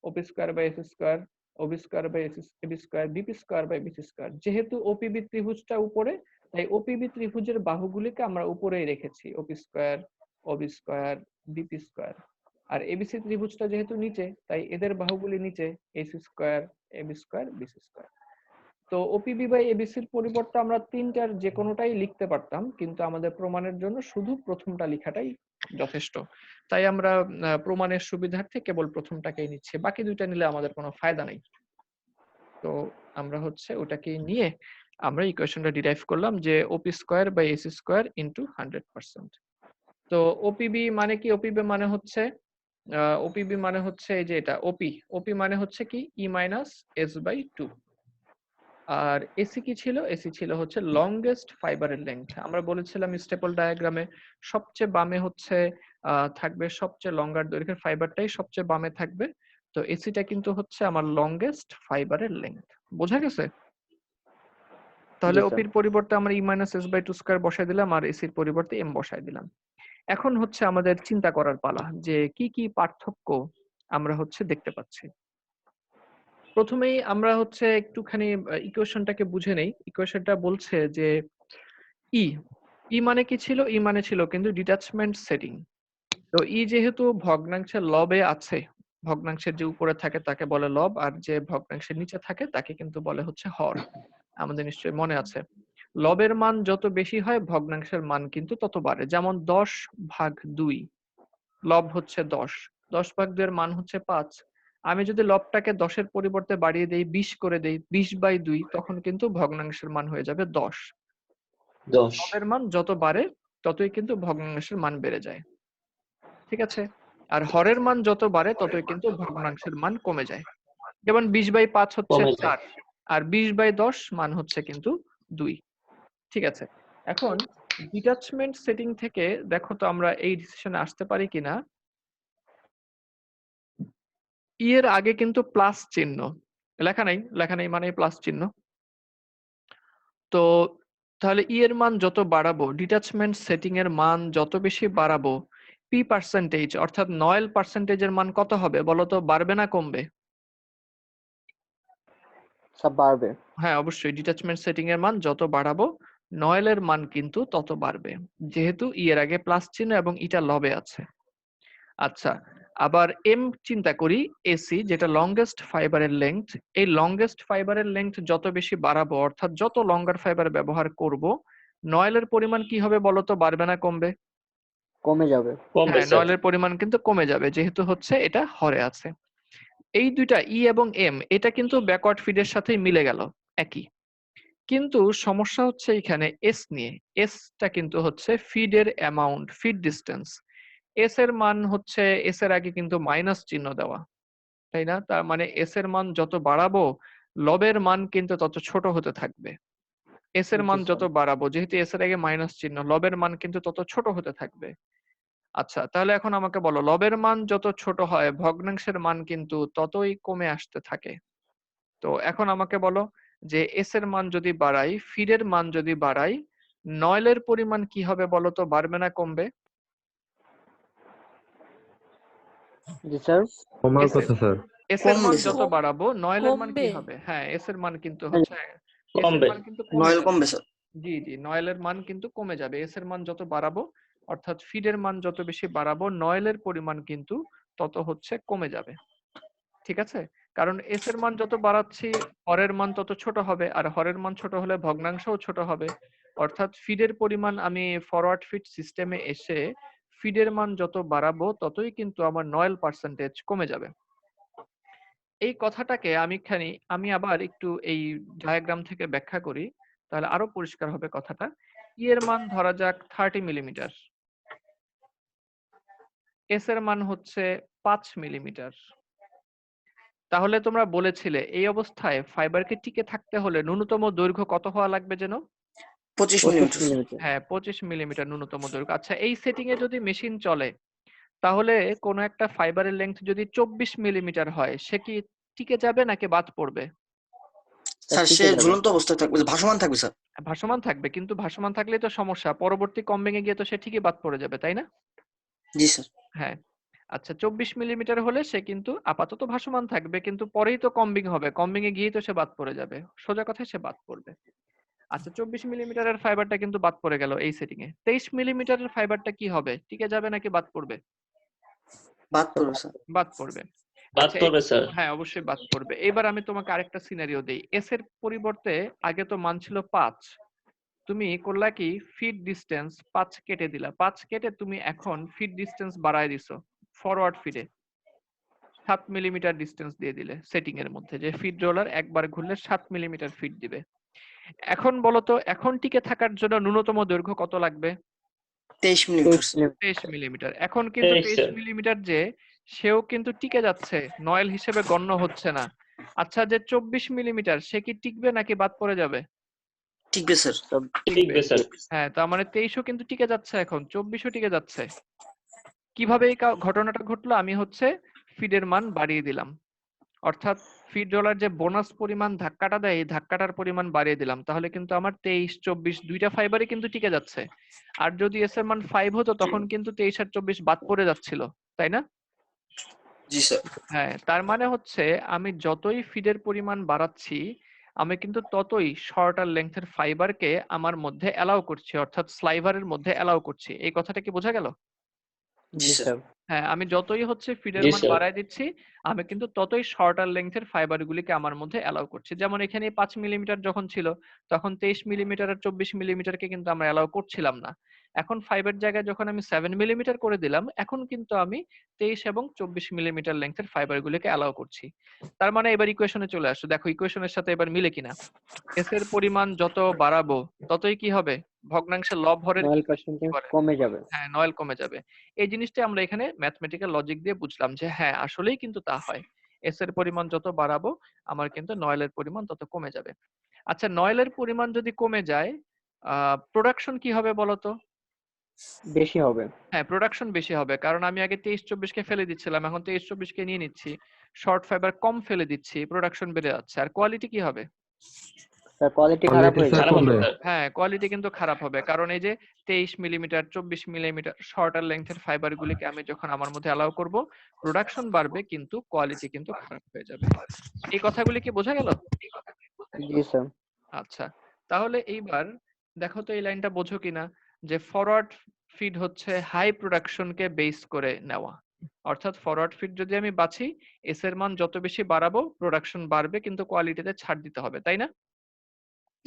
S1: OP square by S square, OB square by AB square, BP square by BC square. যেহেতু ওপিবি ত্রিভুজটা উপরে, তাই ওপিবি ত্রিভুজের বাহুগুলিকে আমরা উপরেই রেখেছি, OP square, OB square, BP square. আর এবিসি ত্রিভুজটা যেহেতু নিচে, তাই এদের বাহুগুলি নিচে, AC square, AB square, BC square. তো ওপিবি বাই এবিসির পরিবর্তে আমরা তিনটার যে কোনোটাই লিখতে পারতাম, কিন্তু আমাদের প্রমাণের জন্য শুধু প্রথমটা লেখাটাই যথেষ্ট। তাই আমরা প্রমাণের সুবিধার্থে কেবল প্রথমটাকেই নিচ্ছি, বাকি দুইটা নিলে আমাদের কোনো ফায়দা নেই। তো আমরা হচ্ছে ওটাকে নিয়ে আমরা ইকুয়েশনটা ডিরাইভ করলাম যে OP square by AC square into 100%। তো ওপিবি মানে কি? ওপিবি মানে হচ্ছে ওপিবি মানে হচ্ছে এই যে এটা ওপি। ওপি মানে হচ্ছে কি? E minus S by 2। আর এসি কি ছিল? এসি ছিল হচ্ছে লংগেস্ট ফাইবারের লেংথ। আমরা বলেছিলাম স্টেপল ডায়াগ্রামে সবচেয়ে বামে হচ্ছে থাকবে সবচেয়ে লম্বার দৈর্ঘ্যের ফাইবারটাই সবচেয়ে বামে থাকবে। তো এসিটা কিন্তু হচ্ছে আমার লংগেস্ট ফাইবারের লেংথ। বোঝা গেছে? তাহলে
S2: জি স্যার।
S1: ওপির পরিবর্তে আমরা ই মাইনাস এস বাই 2 স্কয়ার বসাই দিলাম আর এসির পরিবর্তে এম বসাই দিলাম। এখন হচ্ছে আমাদের চিন্তা করার পালা যে কি কি পার্থক্য আমরা হচ্ছে দেখতে পাচ্ছি। প্রথমেই আমরা হচ্ছে একটুখানি ইকুয়েশনটাকে বুঝে নেই। ইকুয়েশনটা বলছে যে ই ই মানে কি ছিল? ই মানে ছিল কিন্তু ডিটাচমেন্ট সেটিং। তো ই যেহেতু ভগ্নাংশের লবে আছে, ভগ্নাংশের যে উপরে থাকে তাকে বলে লব, আর যে ভগ্নাংশের নিচে থাকে তাকে কিন্তু বলে হচ্ছে হর। আমাদের নিশ্চয়ই মনে আছে, লবের মান যত বেশি হয় ভগ্নাংশের মান কিন্তু তত বাড়ে। যেমন 10/2, লব হচ্ছে 10, 10 ভাগ 2 এর মান হচ্ছে 5। আমি যদি লবটাকে 10 এর পরিবর্তে বাড়িয়ে দেই 20 করে দেই 20/2, তখন কিন্তু ভগ্নাংশের মান হয়ে যাবে 10।
S5: 10
S1: লবের মান যত বাড়ে ততই কিন্তু ভগ্নাংশের মান বেড়ে যায়, ঠিক আছে? আর হরের মান যত বাড়ে ততই কিন্তু ভগ্নাংশের মান কমে যায়। যেমন 20/5 হচ্ছে
S5: কমে যায়।
S1: 4, আর 20/10 মান হচ্ছে কিন্তু 2, ঠিক আছে? এখন ডিটাচমেন্ট সেটিং থেকে দেখো তো আমরা এই ডিসিশনে আসতে পারি কিনা। ই এর আগে কিন্তু প্লাস চিহ্ন লেখা নেই মানে প্লাস চিহ্ন। তো তাহলে ই এর মান যত বাড়াবো, ডিটাচমেন্ট সেটিং এর মান যত বেশি বাড়াবো, পি পার্সেন্টেজ অর্থাৎ নয়েল পার্সেন্টেজের মান কত হবে বলো তো, বাড়বে না কমবে?
S2: সব বাড়বে।
S1: হ্যাঁ অবশ্যই, ডিটাচমেন্ট সেটিং এর মান যত বাড়াবো নয়েলের মান কিন্তু তত বাড়বে, যেহেতু ই এর আগে প্লাস চিহ্ন এবং ইটা লবে আছে। আচ্ছা, আবার এম চিন্তা করি, এসি যেটা লংগেস্ট ফাইবারের লেংথ, এই লংগেস্ট ফাইবারের লেংথ যত বেশি বাড়াবো অর্থাৎ যত লঙ্গার ফাইবার ব্যবহার করব, নয়েলের পরিমাণ কি হবে বলতো, বাড়বে না কমবে?
S2: কমে যাবে।
S5: কমবে
S1: হ্যাঁ,
S5: স্যার।
S1: নয়েলের পরিমাণ কিন্তু কমে যাবে, যেহেতু হচ্ছে এটা হরে আছে। এই দুইটা ই এবং এম এটা কিন্তু ব্যাকওয়ার্ড ফিডের সাথেই মিলে গেল একই, কিন্তু সমস্যা হচ্ছে এখানে এস নিয়ে। এসটা কিন্তু হচ্ছে ফিডের অ্যামাউন্ট, ফিড ডিস্টেন্স। এস এর মান হচ্ছে, এস এর আগে কিন্তু মাইনাস চিহ্ন দেওয়া, তাই না? তার মানে এস এর মান যত বাড়াবো লবের মান কিন্তু তত ছোট হতে থাকবে। এস এর মান
S2: জি
S1: যত
S2: স্যার।
S1: বাড়াবো, যেহেতু এস এর আগে মাইনাস চিহ্ন, লবের মান কিন্তু তত ছোট হতে থাকবে। আচ্ছা, তাহলে এখন আমাকে বলো, লবের মান যত ছোট হয় ভগ্নাংশের মান কিন্তু ততই কমে আসতে থাকে। তো এখন আমাকে বলো যে এস এর মান যদি বাড়াই, ফিডের মান যদি বাড়াই, নয়েলের পরিমাণ কি হবে বলো তো, বাড়বে না কমবে?
S2: জি স্যার।
S4: কমার
S1: এস এর
S4: কথা স্যার।
S1: এস এর মান
S3: কমবে
S1: যত
S3: স্যার,
S1: বাড়াবো নয়েলের মান কি
S6: কমবে।
S1: হবে? হ্যাঁ, এস এর মান কিন্তু হচ্ছে, এস এর
S5: কমবে।
S1: মান কিন্তু কমে
S3: নয়েল
S1: যাবে।
S3: কমবে স্যার।
S1: জি জি, নয়েলের মান কিন্তু কমে যাবে। এস এর মান যত বাড়াবো অর্থাৎ ফিডের মান যত বেশি বাড়াবো নয়েলের পরিমাণ কিন্তু তত হচ্ছে কমে যাবে, ঠিক আছে? কারণ এস এর মান যত বাড়াচ্ছি হরের মান তত ছোট হবে, আর হরের মান ছোট হলে ভগ্নাংশও ছোট হবে। অর্থাৎ ফিডের পরিমাণ, আমি ফরওয়ার্ড ফিড সিস্টেমে এসে ফিডের মান যত বাড়াবো ততই কিন্তু আমার নয়েল পার্সেন্টেজ কমে যাবে। এই কথাটাকে আমি আবার একটু এই ডায়াগ্রাম থেকে ব্যাখ্যা করি, তাহলে আরো পরিষ্কার হবে কথাটা। ই এর মান ধরা যাক 30 মিলিমিটার, এস এর মান হচ্ছে 5 মিলিমিটার। তাহলে তোমরা বলেছিলে এই অবস্থায় ফাইবারকে টিকে থাকতে হলে ন্যূনতম দৈর্ঘ্য কত হওয়া লাগবে যেন?
S3: 25
S2: 25
S3: মিলিমিটার।
S2: মিলিমিটার।
S1: হ্যাঁ, 25 মিলিমিটার ন্যূনতম দৈর্ঘ্য। আচ্ছা, এই সেটিং এ যদি মেশিন চলে, তাহলে কোন একটা ফাইবারের লেংথ যদি 24 মিলিমিটার হয়, সে কি টিকে যাবে নাকি বাদ পড়বে?
S3: স্যার
S2: টিকে
S3: সে
S2: যাবে।
S3: ঝুলন্ত অবস্থায় থাকবে, ভাসমান থাকবে স্যার।
S1: ভাসমান থাকবে, কিন্তু ভাসমান থাকলেই তো সমস্যা, পরবর্তী কম্বিং এ গিয়ে তো সে ঠিকই বাদ পড়ে যাবে, তাই না?
S3: জি স্যার।
S1: হ্যাঁ। আচ্ছা, 24 মিলিমিটার হলে সে কিন্তু আপাতত ভাসমান থাকবে, কিন্তু পরেই তো কম্বিং হবে, কম্বিং এ গিয়েই তো সে বাদ পড়ে যাবে, সোজা কথায় সে বাদ পড়বে। আচ্ছা, 24 মিলিমিটারের ফাইবারটা কিন্তু বাদ পড়ে গেল এই সেটিং এ। 23 মিলিমিটারের ফাইবারটা কি হবে, টিকে যাবে নাকি বাদ পড়বে?
S3: বাদ পড়বে স্যার।
S1: বাদ পড়বে।
S5: বাদ
S1: আচ্ছা,
S5: পড়বে স্যার।
S1: হ্যাঁ অবশ্যই বাদ পড়বে। এবার আমি তোমাকে আরেকটা সিনারিও দেই। এস এর পরিবর্তে আগে তো মান ছিল 5, তুমি করলা কি, ফিড ডিস্টেন্স 5 কেটে দিলা, 5 কেটে তুমি এখন ফিড ডিস্টেন্স বাড়ায় দিছো। ফরওয়ার্ড ফিডে 7 মিলিমিটার ডিস্টেন্স দিয়ে দিলে সেটিং এর মধ্যে, যে ফিড রোলার একবার ঘুরলে 7 মিলিমিটার ফিড দিবে। এখন বলো তো, এখন টিকে থাকার জন্য ন্যূনতম দৈর্ঘ্য কত লাগবে?
S3: 23 মিলিমিটার
S2: 23
S3: স্যার।
S1: 23 মিলিমিটার। এখন কিন্তু
S5: 23
S1: 23
S5: স্যার।
S1: মিলিমিটার যে, সেও কিন্তু টিকে যাচ্ছে, নয়েল হিসেবে গণ্য হচ্ছে না। আচ্ছা, যে 24 মিলিমিটার সে কি টিকবে নাকি বাদ পড়ে যাবে?
S3: টিকবে স্যার।
S5: টিকবে স্যার।
S1: হ্যাঁ, তার মানে 23ও কিন্তু টিকে যাচ্ছে, এখন 24ও টিকে যাচ্ছে। কিভাবে এই ঘটনাটা ঘটলো? আমি হচ্ছে ফিডের মান বাড়িয়ে দিলাম, অর্থাৎ ফিড রোলার যে বোনাস পরিমাণ ধাক্কাটা দেয়, এই ধাক্কাটার পরিমাণ বাড়িয়ে দিলাম, তাহলে কিন্তু আমার 23 24 দুইটা ফাইবারই কিন্তু টিকে যাচ্ছে। আর যদি এস এর মান 5 হতো তখন কিন্তু 23 আর 24 বাদ পড়ে যাচ্ছিল, তাই না?
S3: জি স্যার।
S1: হ্যাঁ, তার মানে হচ্ছে আমি যতই ফিডের পরিমাণ বাড়াচ্ছি, আমি কিন্তু ততই শর্টার লেংথের ফাইবারকে আমার মধ্যে অ্যালাউ করছি, অর্থাৎ স্লাইভারের মধ্যে অ্যালাউ করছি। এই কথাটা কি বোঝা গেল?
S3: জি
S2: জি
S3: স্যার।
S2: স্যার।
S1: হ্যাঁ, আমি যতই হচ্ছে ফিডের
S5: জি
S1: মান
S5: স্যার।
S1: বাড়ায় দিচ্ছি, আমি কিন্তু ততই শর্টার লেংথের ফাইবার গুলিকে আমার মধ্যে অ্যালাউ করছি। যেমন এখানে 5 মিলিমিটার যখন ছিল, তখন 23 মিলিমিটার আর 24 মিলিমিটারকে কিন্তু আমরা অ্যালাউ করছিলাম না। এখন 5 এর জায়গায় যখন আমি 7 মিলিমিটার করে দিলাম, এখন কিন্তু আমি 23 এবং 24 মিলিমিটার লেন্থের ফাইবার গুলিকে অ্যালাউ করছি। তার মানে এবার ইকুয়েশনে চলে আসো, দেখো ইকুয়েশনের সাথে এবার মিলে কিনা। এস এর পরিমাণ যত বাড়াবো ততই কি হবে, ভগ্নাংশের লব হরের
S2: নয়েল
S1: কি
S2: পার্সেন্টেজ
S1: করে?
S2: কমে যাবে।
S1: হ্যাঁ, নয়েল কমে যাবে। এই জিনিসটা আমরা এখানে ম্যাথমেটিক্যাল লজিক দিয়ে বুঝলাম যে হ্যাঁ আসলেই কিন্তু তা হয়। এস এর পরিমাণ যত বাড়াবো আমার কিন্তু নয়েলের পরিমাণ তত কমে যাবে। আচ্ছা, নয়েলের পরিমাণ যদি কমে যায়, প্রোডাকশন কি হবে বলতো?
S2: বেশি হবে।
S1: হ্যাঁ, প্রোডাকশন বেশি হবে, কারণ আমি আগে 23-24 কে ফেলে দিচ্ছিলাম, এখন 23-24 কে নিয়ে নিচ্ছি, শর্ট ফাইবার কম ফেলে দিচ্ছি, প্রোডাকশন বেড়ে যাচ্ছে। আর কোয়ালিটি কি হবে?
S2: স্যার কোয়ালিটি খারাপ হয়ে
S5: খারাপ
S2: যাবে।
S5: হবে, স্যার।
S1: হ্যাঁ, কোয়ালিটি কিন্তু খারাপ হবে, কারণ এই যে 23 মিলিমিটার 24 মিলিমিটার শর্টার লেন্থের ফাইবার গুলিকে আমি যখন আমার মধ্যে অ্যালাউ করব, প্রোডাকশন বাড়বে কিন্তু কোয়ালিটি কিন্তু খারাপ হয়ে যাবে। এই কথাগুলি কি বোঝা গেল?
S2: জি স্যার।
S1: আচ্ছা, তাহলে এইবার দেখো তো এই লাইনটা বোঝো কিনা, যে ফরওয়ার্ড ফিড হচ্ছে হাই প্রোডাকশনকে বেস করে নেওয়া। অর্থাৎ ফরওয়ার্ড ফিড যদি আমি বাছি, এস এর মান যত বেশি বাড়াবো প্রোডাকশন বাড়বে কিন্তু কোয়ালিটিতে ছাড় দিতে হবে, তাই না?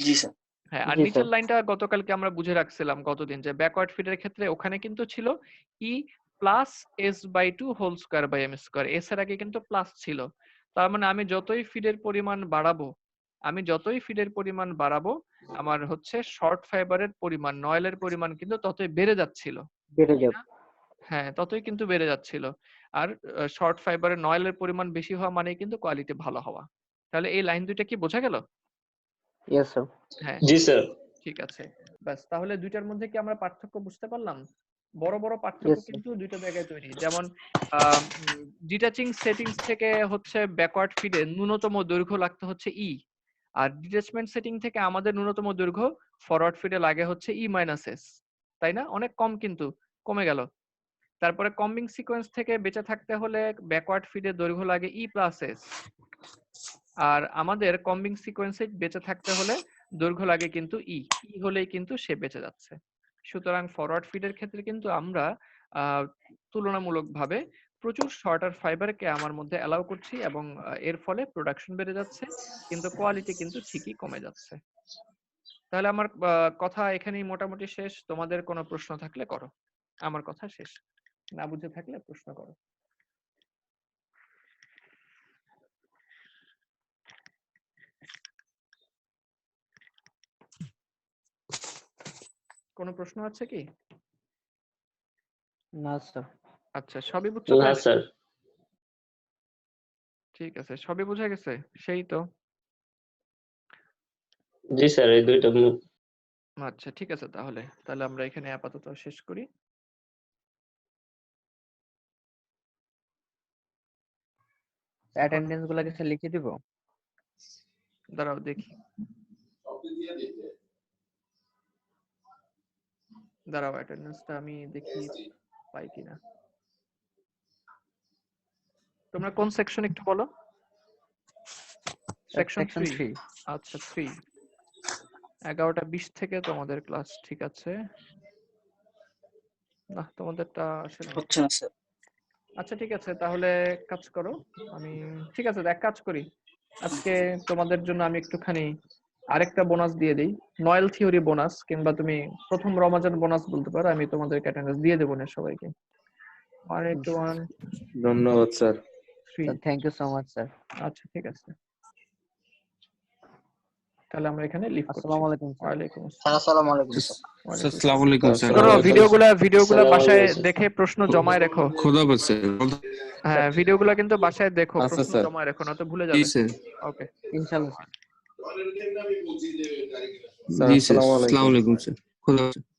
S3: জি স্যার।
S1: হ্যাঁ, আর
S2: জি
S1: নিচের
S2: স্যার।
S1: লাইনটা গতকালকে আমরা বুঝে রাখছিলাম গতদিন, যে ব্যাকওয়ার্ড ফিডের ক্ষেত্রে ওখানে কিন্তু ছিল E plus S by 2 whole square by M square, S এর আগে কিন্তু প্লাস ছিল। তার মানে আমি যতই ফিডের পরিমাণ বাড়াবো, আমার হচ্ছে শর্ট ফাইবারের পরিমাণ, নয়েলের পরিমাণ কিন্তু ততই বেড়ে যাচ্ছিল।
S2: বেড়ে
S1: তাই
S2: যাবে।
S1: না? হ্যাঁ, ততই কিন্তু বেড়ে যাচ্ছিল। আর শর্ট ফাইবারের নয়েলের পরিমাণ বেশি হওয়া মানে কিন্তু কোয়ালিটি ভালো হওয়া। তাহলে এই লাইন দুইটা কি বোঝা গেল?
S2: Yes sir.
S1: হ্যাঁ,
S5: জি স্যার।
S1: ঠিক আছে। ব্যাস, তাহলে দুইটার মধ্যে কি আমরা পার্থক্য বুঝতে পারলাম? বড় বড় পার্থক্য
S2: ইয়েস স্যার।
S1: কিন্তু দুইটা জায়গায় তৈরি। যেমন ডিটাচিং সেটিংস থেকে হচ্ছে ব্যাকওয়ার্ড ফিডে ন্যূনতম দৈর্ঘ্য লাগতে হচ্ছে ই, আর ডিটাচমেন্ট সেটিং থেকে আমাদের ন্যূনতম দৈর্ঘ্য ফরওয়ার্ড ফিডে লাগে হচ্ছে ই মাইনাস এস, তাই না? অনেক কম, কিন্তু কমে গেল। তারপরে কম্বিং সিকোয়েন্স থেকে বেঁচে থাকতে হলে ব্যাকওয়ার্ড ফিডে দৈর্ঘ্য লাগে ই প্লাস এস, আর আমাদের কম্বিং সিকোয়েন্সে বেঁচে থাকতে হলে দৈর্ঘ্য লাগে কিন্তু ই হলেই কিন্তু সে বেঁচে যাচ্ছে। সুতরাং ফরওয়ার্ড ফিডের ক্ষেত্রে কিন্তু আমরা তুলনামূলকভাবে প্রচুর শর্টার ফাইবারকে আমার মধ্যে অ্যালাউ করছি, এবং এর ফলে প্রোডাকশন বেড়ে যাচ্ছে কিন্তু কোয়ালিটি কিন্তু ঠিকই কমে যাচ্ছে। তাহলে আমার কথা এখানেই মোটামুটি শেষ। তোমাদের কোনো প্রশ্ন থাকলে করো, আমার কথা শেষ। না বুঝে থাকলে প্রশ্ন করো। কোনো প্রশ্ন আছে কি?
S2: না স্যার।
S1: আচ্ছা, সবই বুঝছো তো?
S5: না স্যার।
S1: ঠিক আছে, সবই বোঝা গেছে? সেই তো।
S5: জি স্যার, এই দুইটা
S1: আচ্ছা, ঠিক আছে, তাহলে তাহলে আমরা এখানে আপাতত শেষ করি।
S2: অ্যাটেন্ডেন্স গুলো কি স্যার লিখে দিব?
S1: দাঁড়াও দেখি, দাঁড়াও অ্যাটেন্ডেন্সটা আমি দেখি পাই কিনা। তোমরা কোন সেকশন একটু বলো? সেকশন 3। আচ্ছা 3, 11টা 20 থেকে তোমাদের ক্লাস, ঠিক আছে। না, তোমাদেরটা আসলে
S3: হচ্ছে না স্যার।
S1: আচ্ছা ঠিক আছে, তাহলে কাজ করো। আমি ঠিক আছে, এক কাজ করি, আজকে তোমাদের জন্য আমি একটুখানি আরেকটা বোনাস দিয়ে দিই, নয়েল থিওরি বোনাস, কিংবা তুমি প্রথম রমাজান বোনাস বলতে পারো। আমি তোমাদেরকে অ্যাটেন্ডেন্স দিয়ে দেবো না সবাইকে। 1 2 1
S4: ধন্যবাদ sir.
S1: 3।
S2: Thank you so much sir.
S1: আচ্ছা ঠিক আছে, তাহলে আমরা এখানে লিভ করছি।
S2: আসসালামু আলাইকুম স্যার।
S1: ওয়ালাইকুম
S3: স্যার আসসালামু আলাইকুম স্যার।
S1: আসসালাম।
S4: আসসালামু আলাইকুম স্যার।
S1: শোনো, ভিডিওগুলা
S5: আসসালামু
S1: বাসায়
S5: আলাইকুম।
S1: দেখে প্রশ্ন জমায় রেখো।
S4: খোদা হাফেজ স্যার।
S1: হ্যাঁ, ভিডিওগুলা কিন্তু বাসায় দেখো,
S4: আচ্ছা,
S1: প্রশ্ন
S4: স্যার।
S1: জমায় রেখো, না তো ভুলে
S4: জি
S1: যাবে।
S4: স্যার।
S1: ওকে,
S2: ইনশাআল্লাহ স্যার।
S4: জি স্যার।
S3: আসসালামু আলাইকুম।
S4: আসসালামু আলাইকুম স্যার। খোদা হাফেজ।